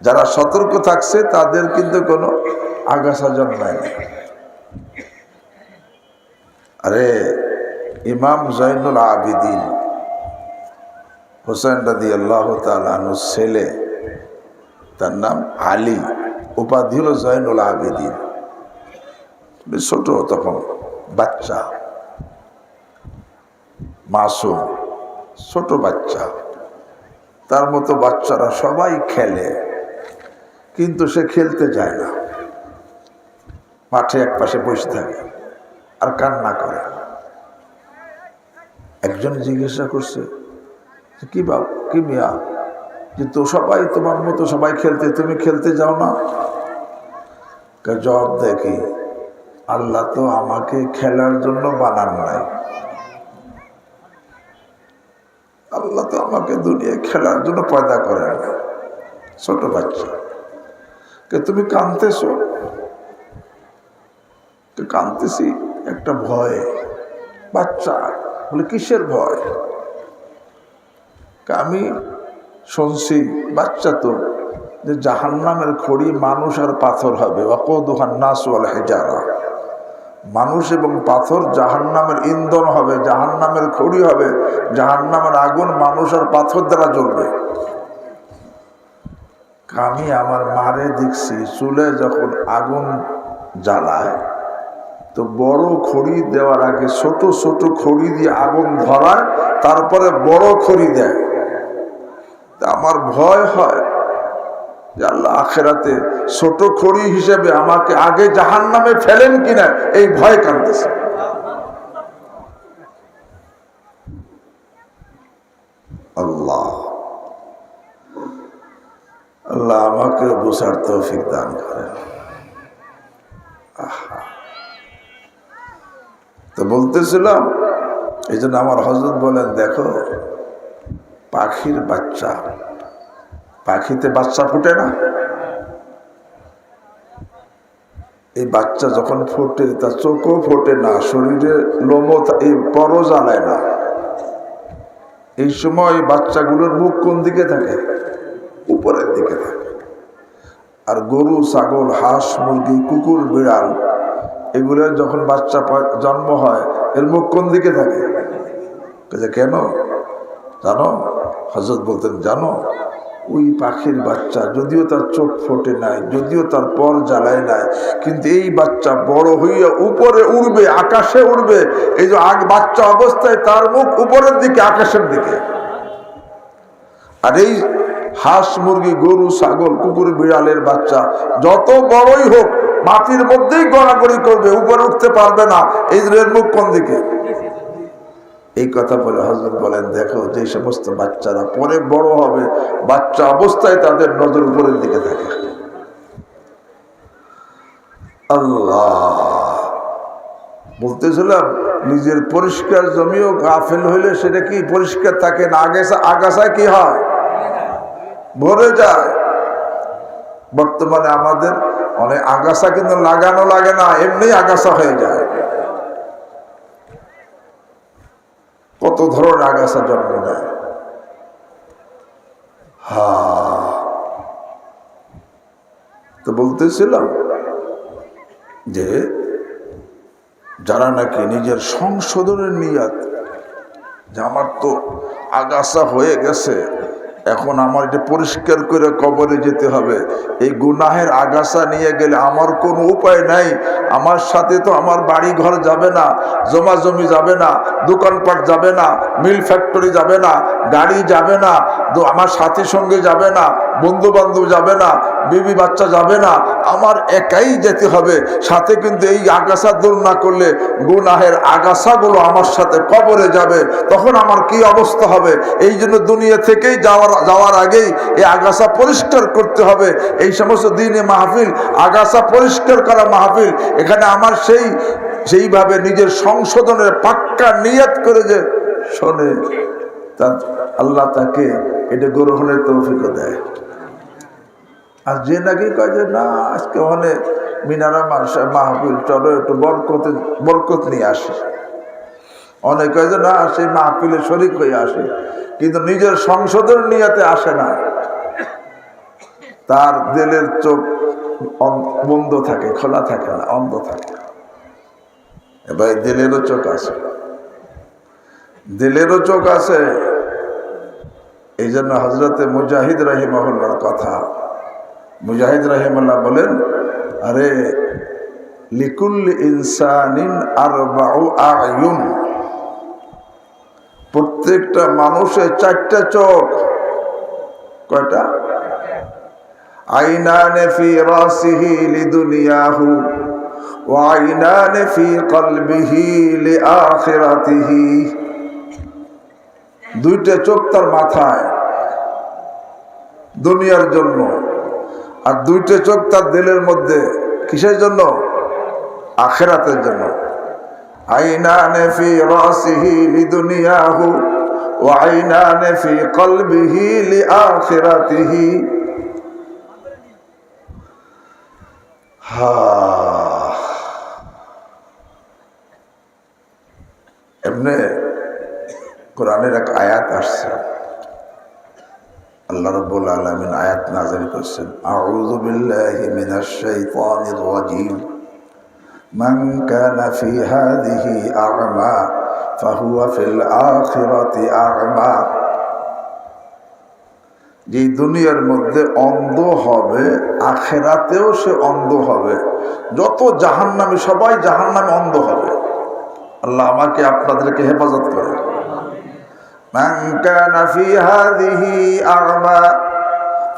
যারা সতর্ক থাকছে তাদের কিন্তু কোনো আগাছা জন্মায় না। আরে ইমাম জয়নুল আবিদিন হোসেন রাদিয়াল্লাহু তাআলা আনহুর ছেলে, তার নাম আলী, উপাধি হলো জয়নুল আবিদিন। ছোট তখন বাচ্চা, মাসুম ছোট বাচ্চা। তার মতো বাচ্চারা সবাই খেলে, কিন্তু সে খেলতে যায় না, মাঠে এক পাশে বসে থাকে আর কান্না করে। একজন জিজ্ঞাসা করছে, কি বাপ, কি মিয়া, যে তো সবাই তোমার মতো সবাই খেলতে, তুমি খেলতে যাও না? জবাব দেখি, আল্লাহ তো আমাকে খেলার জন্য বানান নাই। আল্লাহ তো আমাকে দুনিয়ায় খেলার জন্য পয়দা করেন না। ছোট বাচ্চা, তুমি কাঁদতেছো? কাঁদতেছি একটা ভয়। বাচ্চা বলে কিসের ভয়? আমি শুনছি, বাচ্চা তো, যে জাহান্নামের খড়ি মানুষ আর পাথর হবে। ওয়াকুদুহান নাস ওয়াল হিজারা, মানুষ এবং পাথর জাহান্নামের ইন্ধন হবে, জাহান্নামের খড়ি হবে, জাহান্নামের আগুন মানুষ আর পাথর দ্বারা জ্বলবে। আমি আমার মারে দেখছি চুলে যখন আগুন জ্বালায় তো বড় খড়ি দেওয়ার আগে ছোট ছোট খড়ি দিয়ে আগুন ধরায়, তারপরে বড় খড়ি দেয়। আমার ভয় হয় যে আল্লাহ আখিরাতে ছোট খড়ি হিসেবে আমাকে আগে জাহান্নামে ফেলেন কিনা, এই ভয় কাঁদতেছে। আল্লাহ আল্লাহ আমাকে বুঝার তৌফিক দান করেন। আহা। তো বলতেছিলাম, এই জন্য আমার হযরত বলেন, দেখো পাখির বাচ্চা, পাখিতে বাচ্চা ফুটে না, এই বাচ্চা যখন ফোটে তার চোখও ফোটে না, শরীরে লোমও এই পরও জ্বালায় না। এই সময় বাচ্চাগুলোর মুখ কোন দিকে থাকে? উপরের দিকে থাকে। আর গরু, ছাগল, হাঁস, মুরগি, কুকুর, বিড়াল এগুলোর যখন বাচ্চা জন্ম হয় এর মুখ কোন দিকে থাকে? কেন জানো? হযরত বলতেন, জানো, ওই পাখির বাচ্চা যদিও তার চোখ ফোটে নাই, যদিও তার পর জ্বালায় নাই, কিন্তু এই বাচ্চা বড় হইয়া উপরে উড়বে, আকাশে উড়বে। এই যে বাচ্চা অবস্থায় তার মুখ উপরের দিকে, আকাশের দিকে। আর এই হাঁস, মুরগি, গরু, ছাগল, কুকুর, বিড়ালের বাচ্চা যত বড়ই হোক মাটির মধ্যেই গড়াগড়ি করবে, উপরে উঠতে পারবে না। এই এর মুখ কোন দিকে? এই কথা বলে হযরত বলেন, দেখো যে সমস্ত বাচ্চারা পরে বড় হবে, বাচ্চা অবস্থায় তাদের নজর উপরের দিকে থাকে। আল্লাহ, বলতেছিলাম নিজের পরিষ্কার জমিও গাফেল হইলে সেটা কি পরিষ্কার থাকে না? আগাছায় কি হয়? ভরে যায়। বর্তমানে আমাদের অনেক আগাছা কিন্তু লাগানো লাগে না, এমনি আগাছা হয়ে যায়। কত ধরনের আগাছা জন্ম নেয়। তো বলতেছিলাম যে যারা নাকি নিজের সংশোধনের নিয়ত, যে আমার তো আগাছা হয়ে গেছে, এখন আমার এটা পরিষ্কার করে কবরে যেতে হবে, এই গুনাহের আগাছা নিয়ে গেলে আমার কোনো উপায় নাই। আমার সাথে তো আমার বাড়ি ঘর যাবে না, জমা জমি যাবে না, দোকানপাট যাবে না, মিল ফ্যাক্টরি যাবে না, গাড়ি যাবে না, আমার সাথী সঙ্গে যাবে না, বন্ধু বান্ধব যাবে না, বিবি বাচ্চা যাবে না, আমার একাই যেতে হবে। সাথে কিন্তু এই আগাছা দূর না করলে গুনাহের আগাছাগুলো আমার সাথে কবরে যাবে, তখন আমার কি অবস্থা হবে? এই জন্য দুনিয়া থেকেই যাওয়ার আগেই এই আগাছা পরিষ্কার করতে হবে। এই সমস্ত দিনে মাহফিল, আগাছা পরিষ্কার করা মাহফিল। এখানে আমার সেইভাবে নিজের সংশোধনের পাক্কা নিয়ত করে যে শোনে, আল্লাহ তাকে এটা গ্রহণের তৌফিক দেয়। আর যে নাকি কয় যে না আজকে অনেক মিনারা মাহফিল, চলো একটু বরকত নিয়ে আসে, অনেক কয় যে না সেই মাহফিলে শরিক হয়ে আসে, কিন্তু নিজের সংশোধন নিয়াতে আসে না। তার দিলের চোখ বন্ধ থাকে, খোলা থাকে না, অন্ধ থাকে। এবার দিলেরও চোখ আছে, দিলেরও চোখ আছে। এই জন্য হযরতে মুজাহিদ রাহিমাহুল্লাহর কথা, মুজাহিদ রাহিমাহুল্লাহ বলেন, আরে লিকুল্লি ইনসানিন আরবাউ আয়ুন, প্রত্যেকটা মানুষের চারটা চোখ। কয়টা? আইনানে ফি রাসিহি লিদুনিয়াহু ওয়া আইনানে ফি কলবিহি লিআখিরাতিহি। দুইটা চোখ তার মাথায় দুনিয়ার জন্য, আর দুইটা চোখ তার দিলের মধ্যে কিসের জন্য? আখিরাতের জন্য। আইনানে ফি রাসিহি লিদুনিয়াহু ওয়া আইনানে ফি কলবিহি লিআখিরাতিহি। এমনি কোরআনের এক আয়াত আসছে, আল্লাহ রাব্বুল আলামিন আয়াত নাযিল করেছেন, আউযু বিল্লাহি মিনাশ শাইতানির রাজীম, মান কানা ফি হাযিহি আ'মা ফাহুয়া ফিল আখিরাতি আ'মা। যে দুনিয়ার মধ্যে অন্ধ হবে, আখিরাতেও সে অন্ধ হবে। যত জাহান্নামী সবাই জাহান্নামে অন্ধ হবে। আল্লাহ আমাকে আপনাদেরকে হেফাজত করে। মান কানা ফি হাযিহি আ'মা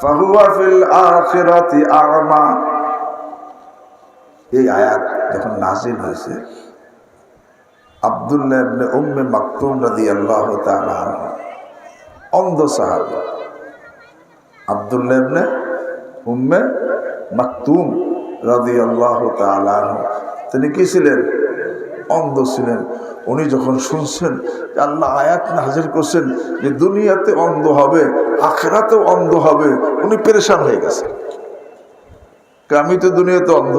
ফাহুয়া ফিল আখিরাতি আ'মা। এই আয়াত যখন নাযিল হয়েছে, আব্দুল্লাহ ইবনে উম্মে মাকতুম রাদিয়াল্লাহু তাআলা আনহু, অন্ধ সাহাবী আব্দুল্লাহ ইবনে উম্মে মাকতুম রাদিয়াল্লাহু তাআলা আনহু, তিনি কি ছিলেন? অন্ধ ছিলেন, উনি যখন শুনছেন যে আল্লাহ আয়াত নাযিল করছেন যে দুনিয়াতে অন্ধ হবে, আখিরাতেও অন্ধ হবে, উনি পেরেশান হয়ে গেছে। আমি তো দুনিয়াতে অন্ধ,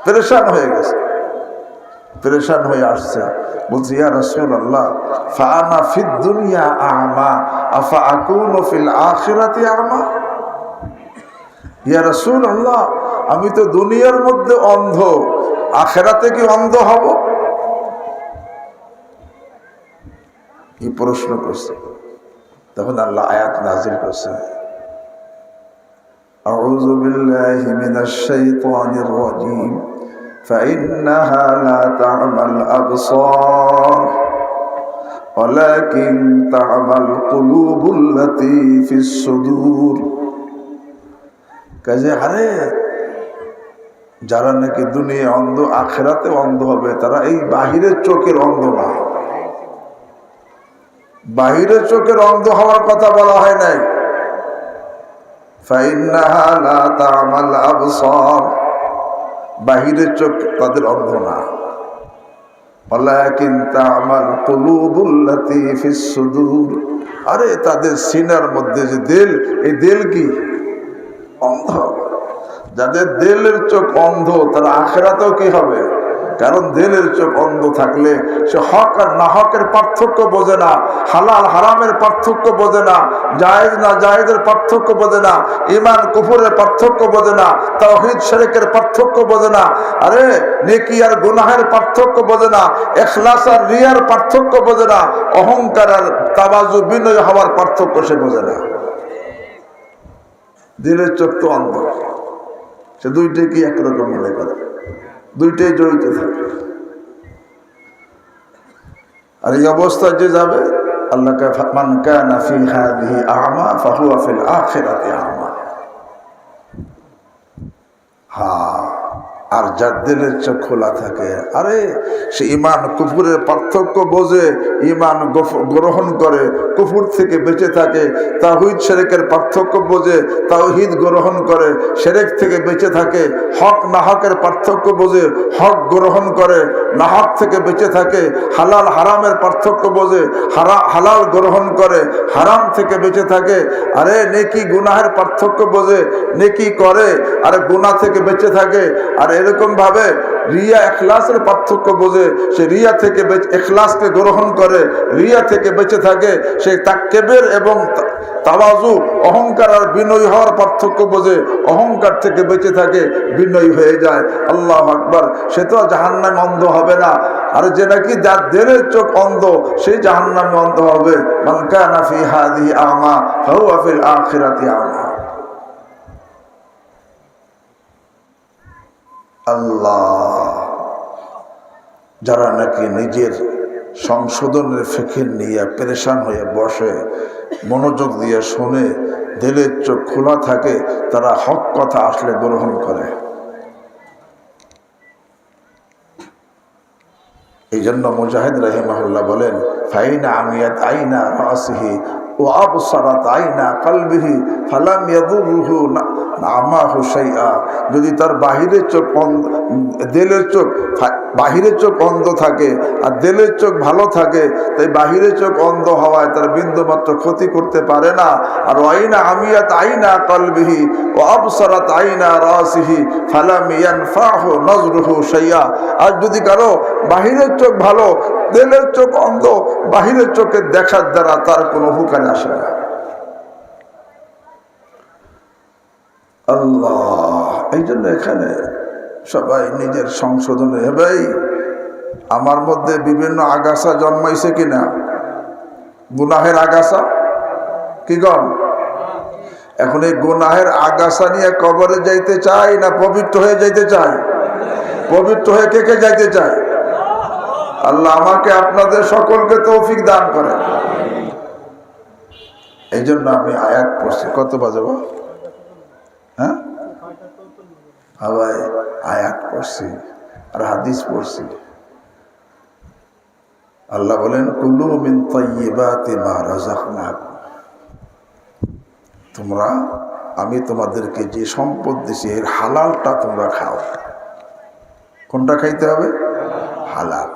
পেরেশান হয়ে গেছে, পেরেশান হয়ে আসছে। বলছি ইয়া রাসূলুল্লাহ ফাআনা ফিদ দুনিয়া আ'মা আফা আকুনু ফিল আখিরাতি আ'মা। ইয়া রাসূলুল্লাহ আমি তো দুনিয়ার মধ্যে অন্ধ, আখিরাতে কি অন্ধ হব? কি প্রশ্ন করছে। তখন আল্লাহ আয়াত নাযিল করছেন, আউযু বিল্লাহি মিনাশ শাইতানির রাজীম فإنها لا تعمى الأبصار ولكن تعمى القلوب التي في الصدور। কাজে আরে যারা নাকি দুনিয়া অন্ধ আখিরাতে অন্ধ হবে তারা এই বাহিরের চোখের অন্ধ না। বাহিরের চোখের অন্ধ হওয়ার কথা বলা হয় নাই। فإنها لا تعمى الأبصار, বাহিরের চোখ তাদের অন্ধ না। ওয়ালাকিন তা'মাল কুলুবুল্লাতী ফিস সুদূর, আরে তাদের সিনার মধ্যে যে দিল, এই দিল কি অন্ধ। যাদের দিলের চোখ অন্ধ তারা আখিরাতেও কি হবে? কারণ দিলের চোখ অন্ধ থাকলে সে হক আর না হকের পার্থক্য বোঝে না, হালাল হারামের পার্থক্য বোঝে না, জায়েজ না জায়েজের পার্থক্য বোঝে না, ঈমান কুফরের পার্থক্য বোঝে না, তাওহীদ শিরকের পার্থক্য বোঝে না, আরে নেকি আর গুনাহের পার্থক্য বোঝে না, ইখলাস আর রিয়ার পার্থক্য বোঝে না, অহংকার আর তাওয়াজু বিনয় হওয়ার পার্থক্য সে বোঝে না। দিলের চোখ তো অন্ধ, সে দুইটাই কি একরকম মনে করে, দুইটাই জড়িত থাকে। আর এই অবস্থায় যে যাবে, আল্লাহ মান কানা ফি হাযিহি আ'মা ফাহুয়া ফিল আখিরাতি আ'মা। আর যার দিলের চোখ খোলা থাকে, আরে সে ঈমান কুফরের পার্থক্য বোঝে, ঈমান গ্রহণ করে, কুফর থেকে বেঁচে থাকে, তাওহীদ শিরকের পার্থক্য বোঝে, তাওহীদ গ্রহণ করে, শিরক থেকে বেঁচে থাকে, হক না হকের পার্থক্য বোঝে, হক গ্রহণ করে, না হক থেকে বেঁচে থাকে, হালাল হারামের পার্থক্য বোঝে, হালাল গ্রহণ করে, হারাম থেকে বেঁচে থাকে, আরে নেকি গুনাহের পার্থক্য বোঝে, নেকি করে আরে গুনাহ থেকে বেঁচে থাকে। আর এরকম ভাবে রিয়া ইখলাসের পার্থক্য বোঝে, সে রিয়া থেকে ইখলাসকে গ্রহণ করে, রিয়া থেকে বেঁচে থাকে, সে তাকবীর এবং তাওয়াজু অহংকার আর বিনয়ী হওয়ার পার্থক্য বোঝে, অহংকার থেকে বেঁচে থাকে, বিনয়ী হয়ে যায়। আল্লাহু আকবার। সে তো জাহান্নামে অন্ধ হবে না। আর যে নাকি যার দিলের চোখ অন্ধ সেই জাহান্নামে অন্ধ হবে। মান কানা ফি হাযিহি আ'মা ফাহুয়া ফিল আখিরাতি আ'মা। আল্লাহ, যারা নাকি নিজের সংশোধনের ফিকির নিয়ে পেরেশান হয়ে বসে, মনোযোগ দিয়ে শোনে, দিলের চোখ খোলা থাকে, তারা হক কথা আসলে গ্রহণ করে। এই জন্য মুজাহিদ রাহিমাহুল্লাহ বলেন, ফাইনা আমিয়াত আইনা রাসিহি ওয়া আবসারাত আইনা কলবিহি ফালাম ইয়াদুরহু আমাহু শাইআ। যদি তার বাহিরের চোখ দিলের চোখ, বাহিরের চোখ অন্ধ থাকে আর দিলের চোখ ভালো থাকে, তাই বাহিরের চোখ অন্ধ হওয়ায় তার বিন্দুমাত্র ক্ষতি করতে পারে না। আর আইনা আমিয়াত আইনা কলবিহি ওয়া আবসারাত আইনা রাসিহি ফালাম ইয়ানফাহু নজরুহু শাইআ। আর যদি কারো বাহিরের চোখ ভালো, দিলের চোখ অন্ধ, বাহিরের চোখে দেখার দ্বারা তার কোনো উপকারে আসে না। আল্লাহ, এই জন্য এখানে সবাই নিজের সংশোধনে, ভাই আমার মধ্যে বিভিন্ন আগাছা জন্মাইছে কিনা, গুনাহের আগাছা কি গণ, এখন এই গুনাহের আগাছা নিয়ে কবরে যাইতে চাই না পবিত্র হয়ে যাইতে চাই? পবিত্র হয়ে কে কে যাইতে চাই? আল্লাহ আমাকে আপনাদের সকলকে তৌফিক দান করেন। এই জন্য আমি আয়াত পড়ছি। কত বাজাবো? হ্যাঁ ভাই, আয়াত পড়ছি আর হাদিস পড়ছি। আল্লাহ বলেন, কুলু মিন তাইয়্যিবাতি মা রাযাকনাকুম, তোমরা, আমি তোমাদেরকে যে সম্পদ দিছি এর হালালটা তোমরা খাও। কোনটা খাইতে হবে? হালাল।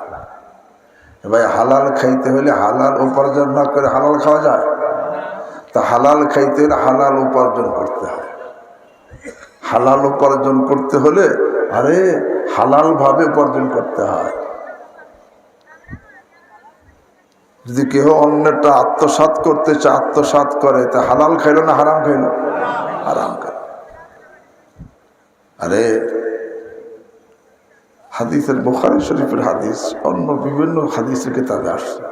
ভাই হালাল খাইতে হলে হালাল উপার্জন না করে হালাল খাওয়া যায়? তা হালাল খাইতে হলে হালাল উপার্জন করতে হয়। হালাল উপার্জন করতে হলে আরে হালাল ভাবে উপার্জন করতে হয়। যদি কেহ অন্যটা আত্মসাৎ করতে চায়, আত্মসাৎ করে, তা হালাল খাইল না হারাম খাইল? হারাম খাইল। আরে হাদিসের বুখারী শরীফের হাদিস, অন্য বিভিন্ন হাদিসের কিতাবে আসছে,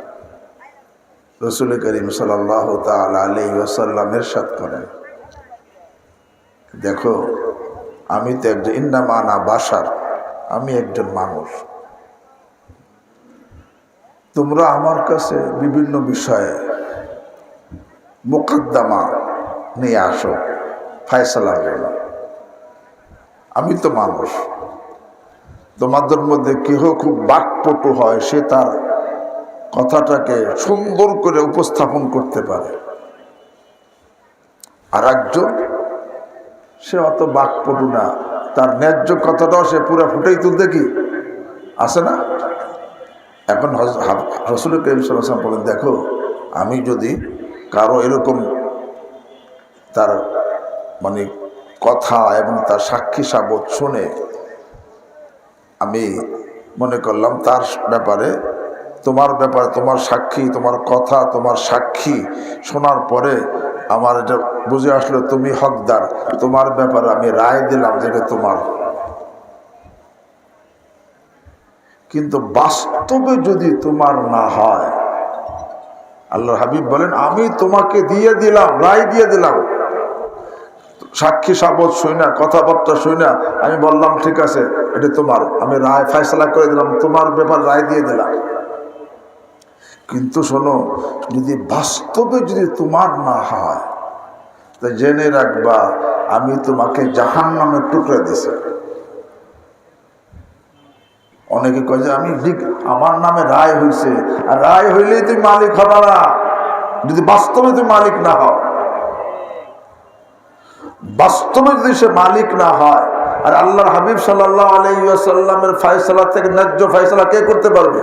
রাসূল করিম সাল্লাল্লাহু তাআলা আলাইহি ওয়াসাল্লাম ইরশাদ করেন, দেখো আমি তো একজন, ইন্নামা আনা বাশার, আমি একজন মানুষ, তোমরা আমার কাছে বিভিন্ন বিষয়ে মুকদ্দমা নিয়ে আসো ফায়সালার জন্য। আমি তো মানুষ, তোমাদের মধ্যে কেহ খুব বাকপটু হয়, সে তার কথাটাকে সুন্দর করে উপস্থাপন করতে পারে, আর একজন সে অত বাকপটু না, তার ন্যায্য কথাটাও সে পুরো ফুটেই তুলতে কি আসে না। এখন রাসূল করিম সাল্লাল্লাহু আলাইহি ওয়াসাল্লাম বলেন, দেখো আমি যদি কারো এরকম তার মানে কথা এবং তার সাক্ষী সাবত শুনে আমি মনে করলাম তার ব্যাপারে, তোমার ব্যাপারে, তোমার সাক্ষী, তোমার কথা, তোমার সাক্ষী শোনার পরে আমার এটা বুঝে আসলো তুমি হকদার, তোমার ব্যাপারে আমি রায় দিলাম যেটা তোমার। কিন্তু বাস্তবে যদি তোমার না হয়, আল্লাহর হাবিব বলেন আমি তোমাকে দিয়ে দিলাম, রায় দিয়ে দিলাম, সাক্ষী সাবত শুই না, কথাবার্তা শুই না, আমি বললাম ঠিক আছে এটা তোমার, আমি রায় ফয়সালা করে দিলাম, তোমার ব্যাপার রায় দিয়ে দিলাম। কিন্তু শোনো, যদি বাস্তবে যদি তোমার না হয়, তা জেনে রাখবা আমি তোমাকে জাহান্নামের টুকরা দিছি। অনেকে কয় যে আমি আমার নামে রায় হয়েছে, আর রায় হইলেই তুমি মালিক হবা না, যদি বাস্তবে তুমি মালিক না হও। বাস্তবে যদি সে মালিক না হয়, আর আল্লাহর হাবিব সাল্লাল্লাহু আলাইহি ওয়াসাল্লামের ফয়সালা থেকে ন্যায্য ফয়সালা কে করতে পারবে?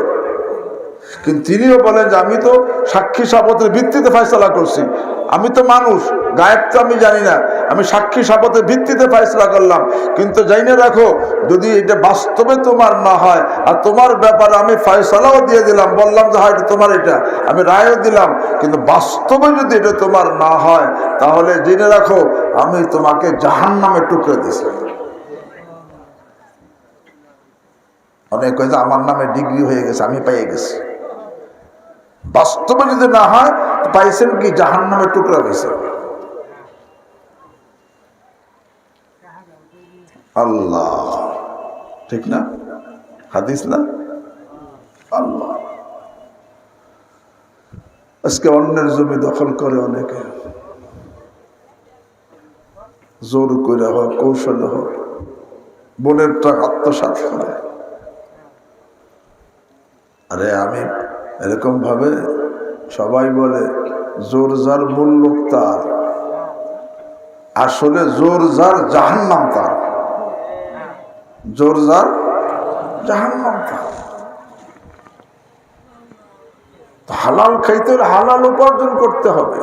কিন্তু তিনিও বলেন যে আমি তো সাক্ষী সাবতের ভিত্তিতে ফয়সালা করছি, আমি তো মানুষ, গায়েব তো আমি জানি না, আমি সাক্ষী সাবতের ভিত্তিতে ফয়সালা করলাম। কিন্তু জানিয়ে রাখো যদি এটা বাস্তবে তোমার না হয়, আর তোমার ব্যাপারে আমি ফয়সালাও দিয়ে দিলাম, বললাম যে হয় তোমার, এটা আমি রায়ও দিলাম, কিন্তু বাস্তবে যদি এটা তোমার না হয়, তাহলে জেনে রাখো আমি তোমাকে জাহান্নামে টুকরে দিছি। অনেক কয় যে আমার নামে ডিগ্রি হয়ে গেছে, আমি পেয়ে গেছি। বাস্তবে যদি না হয়, পাইছেন কি? জাহান্নামের টুকরা হয়েছে। আল্লাহ, ঠিক না? হাদিস না? আল্লাহ, আজকে অন্যের জমি দখল করে অনেকে, জোর করে হোক, কৌশলে হোক, বোনের টাকা আত্মসাৎ করে। আরে আমি এরকম ভাবে সবাই বলে জোর যার মূল লোক তার, আসলে জোর যার জাহান্নাম তার, জোর যার জাহান্নাম তার। হালাল খাইতে হলে হালাল উপার্জন করতে হবে।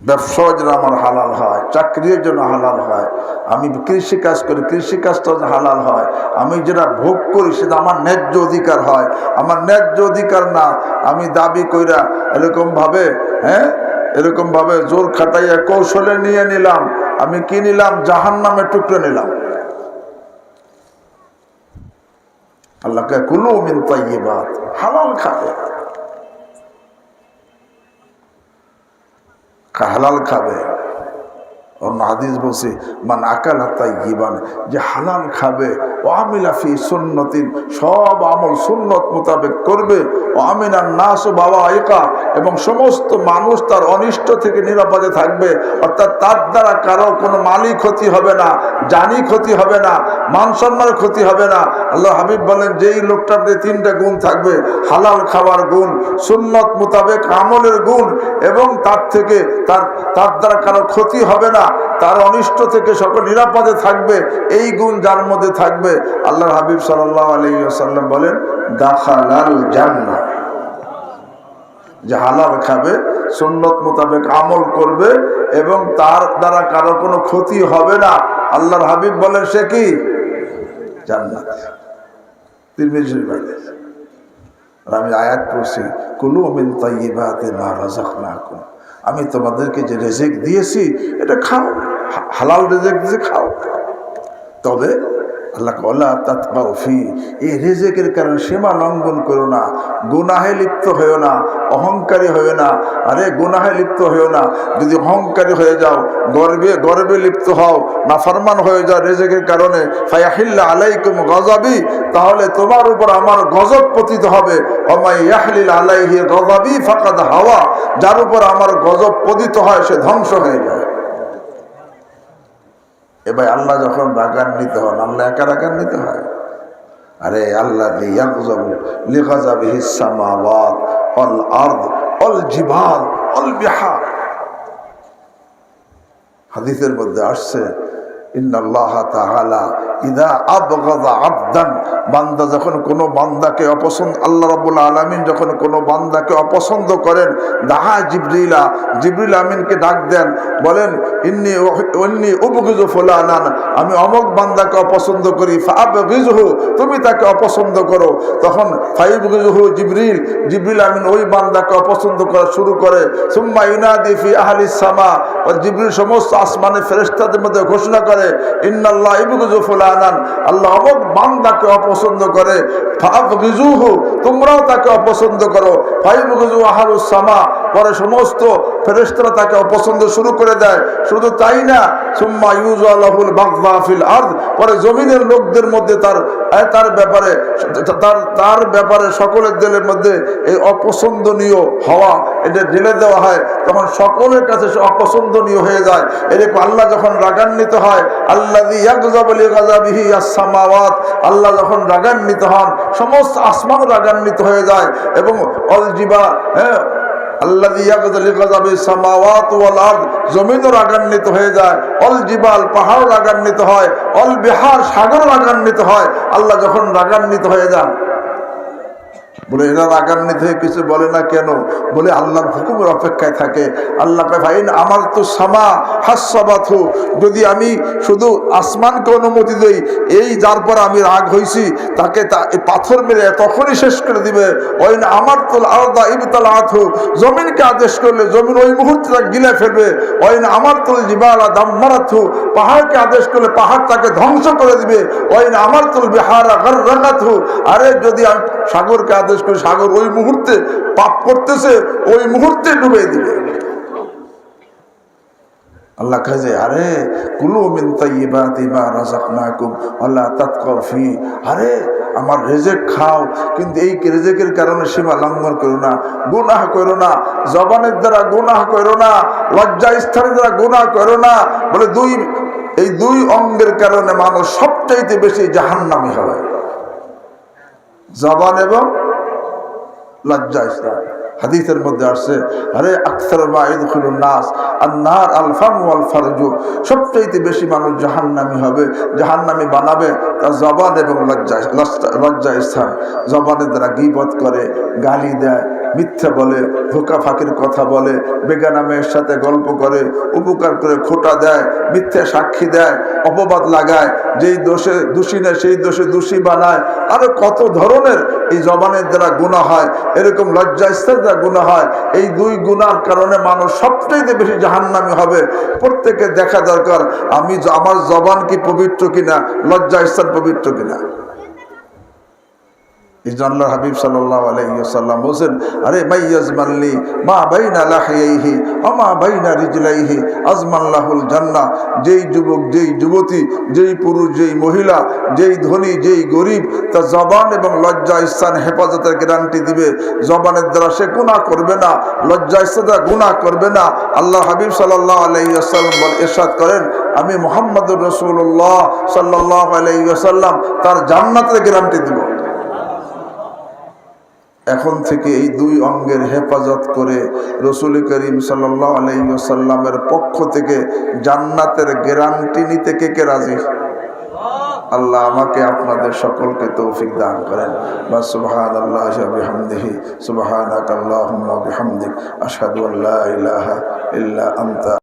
ব্যবসাও যেন আমার হালাল হয়, চাকরির জন্য হালাল হয়, আমি কৃষি কাজ করি কৃষি কাজটা হালাল হয়, আমি যেটা ভোগ করি সেটা আমার ন্যায্য অধিকার হয়। আমার ন্যায্য অধিকার না আমি দাবি কইরা এরকমভাবে, এরকমভাবে জোর খাটাইয়া কৌশলে নিয়ে নিলাম, আমি কি নিলাম? জাহান্নামের টুকরো নিলাম। আল্লাহকে কুলু মিন তাইয়্যিবাত, হালাল খাবে, হালাল খাবে। অন্য হাদিস বলছে মান আকালা তাইয়্যিবান, যে হালাল খাবে, ও আমিলা ফি সুন্নতিন, সব আমল সুন্নত মোতাবেক করবে, ও আমিনান নাস বাওয়াইকা, এবং সমস্ত মানুষ তার অনিষ্ট থেকে নিরাপদে থাকবে। অর্থাৎ তার দ্বারা কারো কোনো মালি ক্ষতি হবে না, জানি ক্ষতি হবে না, মান সম্মানের ক্ষতি হবে না। আল্লাহ হাবিব বলেন যেই লোকটার মধ্যে তিনটা গুণ থাকবে, হালাল খাওয়ার গুণ, সুন্নত মোতাবেক আমলের গুণ, এবং তার থেকে তার দ্বারা কারো ক্ষতি হবে না, তার অনিষ্ট থেকে সকল নিরাপদে থাকবে, এই গুণ যার মধ্যে থাকবে, আল্লাহর হাবিব সাল্লাল্লাহু আলাইহি ওয়াসাল্লাম বলেন দাখালাল জান্নাহ। যে হালাল খাবে, সুন্নত মোতাবেক আমল করবে এবং তার দ্বারা কারো কোনো ক্ষতি হবে না, আল্লাহর হাবিব বলেন সে কি জান্নাত। তিরমিজি শরীফ। আমি আয়াত পড়ছি, কুলু মিন তাইয়্যিবাতি মা রাযাকনাকুম, আমি তোমাদেরকে যে রিজিক দিয়েছি এটা খাও, হালাল রিজিক দিয়েছি খাও। তবে আল্লাহ ওয়ালা তাতবাউ ফি, এই রিজিকের কারণে সীমা লঙ্ঘন করো না, গুনাহে লিপ্ত হয়েও না, অহংকারী হয়েও না। আরে গুনাহে লিপ্ত হয়েও না, যদি অহংকারী হয়ে যাও, গর্বে লিপ্ত হও, নাফরমান হয়ে যাও রিজিকের কারণে, ফায়াহিল্লা আলাইকুম গযাবি, তাহলে তোমার উপর আমার গজব পতিত হবে। ওমা ইয়াহলিল আলাইহি গযাবি ফাকাদ হাওয়া, যার উপর আমার গজব পতিত হয় সে ধ্বংস হয়ে যায়। এবার আল্লাহ যখন রাগান্বিত হন, আল্লাহ একা রাগান্বিত হয়? আরে আল্লাহ ইয়াগযাবু লিগাযাবিহিস সামাওয়াত ওয়াল আরদ ওয়াল জিবাল ওয়াল বিহার। হাদিসের মধ্যে আসছে ইন্নাল্লাহ তাআলা ইযা আবগাযা আবদান, বান্দা যখন কোনো বান্দাকে অপছন্দ, আল্লাহ রাব্বুল আলামিন যখন কোনো বান্দাকে অপছন্দ করেন, দাহা জিবরিলা, জিবরিল আমিনকে ডাক দেন, বলেন ইন্নী উবগিযু ফুলানান, আমি অমুক বান্দাকে অপছন্দ করি, ফাআবগিযহু, তুমি তাকে অপছন্দ করো। তখন ফাইবগিযহু জিবরিল, জিবরিল আমিন ওই বান্দাকে অপছন্দ করা শুরু করে। সুম্মা ইউনাদি ফি আহলিস সামা, জিবরিল সমস্ত আসমানের ফেরেশতাদের মধ্যে ঘোষণা করে ইন্নাল্লাহ ইবগিযু ফুলানান, আল্লাহ অমুক বান্দাকে অপছন্দ করে, ফাআবগিযুহু, তোমরাও তাকে অপছন্দ করো। ফাইবগিযু আহলুস সামা, পরে সমস্ত ফেরেশতারা তাকে অপছন্দ শুরু করে দেয়। শুধু তাই না, সুম্মা ইউজালাহুল বাগযা ফিল আরদ, পরে জমিনের লোকদের মধ্যে তার ব্যাপারে সকলের দিলের মধ্যে এই অপছন্দনীয় হওয়া এটা ঢেলে দেওয়া হয়, তখন সকলের কাছে সে অপছন্দনীয় হয়ে যায়। এরকম আল্লাহ যখন রাগান্বিত হয়, আল্লাযী ইয়াগযাবু লিগাযাবিহি আস-সামাওয়াত, আল্লাহ যখন রাগান্বিত হন সমস্ত আসমান রাগান্বিত হয়ে যায়, এবং অল জিবা, আল্লাযী ইয়াগযাবু লিগাযাবিস সামাওয়াত ওয়াল আরদ, জমিনও রাগান্বিত হয়ে যায়, অল জিবাল, পাহাড় রাগান্বিত হয়, অল বিহার, সাগর রাগান্বিত হয়। আল্লাহ যখন রাগান্বিত হয়ে যান, বলে এরা রাগান্বিত হয়ে কিছু বলে না কেন? বলে আল্লাহর হুকুমের অপেক্ষায় থাকে। আল্লাহ কয় ফাইন আমার তো সামা হাসসাবাতহু, যদি আমি শুধু আসমানকে অনুমতি দেই, এই যার পর আমি রাগ হয়েছি তাকে পাথর মেরে তখনই শেষ করে দিবে। ওইন আমার তো আরদা ইবতালাতহু, জমিনকে আদেশ করলে জমিন ওই মুহূর্তে তাকে গিলে ফেলবে। ওইন আমার তো জিবালা দাম্মারাতহু, পাহাড়কে আদেশ করলে পাহাড় তাকে ধ্বংস করে দিবে। ওইন আমার তো বিহারা গাররাকাতহু, আরে যদি আমি সাগরকে আদেশ করে সাগর ওই মুহূর্তে পাপ করতেছে, ওই মুহূর্তে ডুবে দিবে। আল্লাহ কাজে আরে কুলু মিন তাইয়্যিবাতি মা রাযাকনাকুম ওয়ালা তাতকাউ ফি, আরে আমার রিজিক খাও, কিন্তু এই রিজিকের কারণে সীমা লঙ্ঘন করো না, গুনাহ করো না, জবানের দ্বারা গুনাহ করো না, লজ্জা স্থানের দ্বারা গুনাহ করো না। বলে এই দুই অঙ্গের কারণে মানুষ সবচাইতে বেশি জাহান্নামী হয়, জবান এবং লজ্জা স্থান। হাদিসের মধ্যে আসছে আরে আকসার মা ইদখুলুন নাস আন-নার আল-ফাম ওয়াল ফারজু, সবচেয়ে বেশি মানুষ জাহান্নামী হবে, জাহান্নামী বানাবে তার জবান এবং লজ্জা স্থান। জবানের দ্বারা গীবত করে, গালি দেয়, মিথ্যা বলে, ধোঁকা ফাঁকির কথা বলে, বেগানা মেয়ের সাথে গল্প করে, উপকার করে খোটা দেয়, মিথ্যা সাক্ষী দেয়, অপবাদ লাগায়, যেই দোষে দোষী নেয় সেই দোষে দোষী বানায়, আরো কত ধরনের এই জবানের দ্বারা গুনাহ হয়, এরকম লজ্জা স্থানের দ্বারা গুনাহ হয়। এই দুই গুনার কারণে মানুষ সবচেয়ে বেশি জাহান্নামী হবে। প্রত্যেকে দেখা দরকার আমার জবান কি পবিত্র কিনা, লজ্জা স্থান পবিত্র কিনা। আল্লাহর হাবিব সাল্লাল্লাহু আলাইহি ওয়াসাল্লাম বলেন আরে মাইয়াজমানলি মা বাইনা লাহিয়াইহি ওয়া মা বাইনা রিজলাইহি আজমাল্লাহুল জান্নাহ, যেই যুবক, যেই যুবতী, যেই পুরুষ, যেই মহিলা, যেই ধনী, যেই গরিব, তার জবান এবং লজ্জা স্থান হেফাজতের গ্যারান্টি দিবে। জবানের দ্বারা সে গুনাহ করবে না, লজ্জা স্থান দ্বারা গুনাহ করবে না। আল্লাহর হাবিব সাল্লাল্লাহু আলাইহি ওয়াসাল্লাম ইরশাদ করেন আমি মুহাম্মদুর রাসূলুল্লাহ সাল্লাল্লাহু আলাইহি ওয়াসাল্লাম তার জান্নাতের গ্যারান্টি দিব। এখন থেকে এই দুই অঙ্গের হেফাজত করে রসুল করিম সাল্লাল্লাহু আলাইহি ওয়াসাল্লামের পক্ষ থেকে জান্নাতের গ্যারান্টি নিতে কে কে রাজি? আল্লাহ আমাকে আপনাদের সকলকে তৌফিক দান করেন। বা সুবহানাল্লাহি ওয়া বিহামদিহি সুবহানাকাল্লাহুম্মা ওয়া বিহামদিক আশহাদু আল্লা ইলাহা ইল্লা আনতা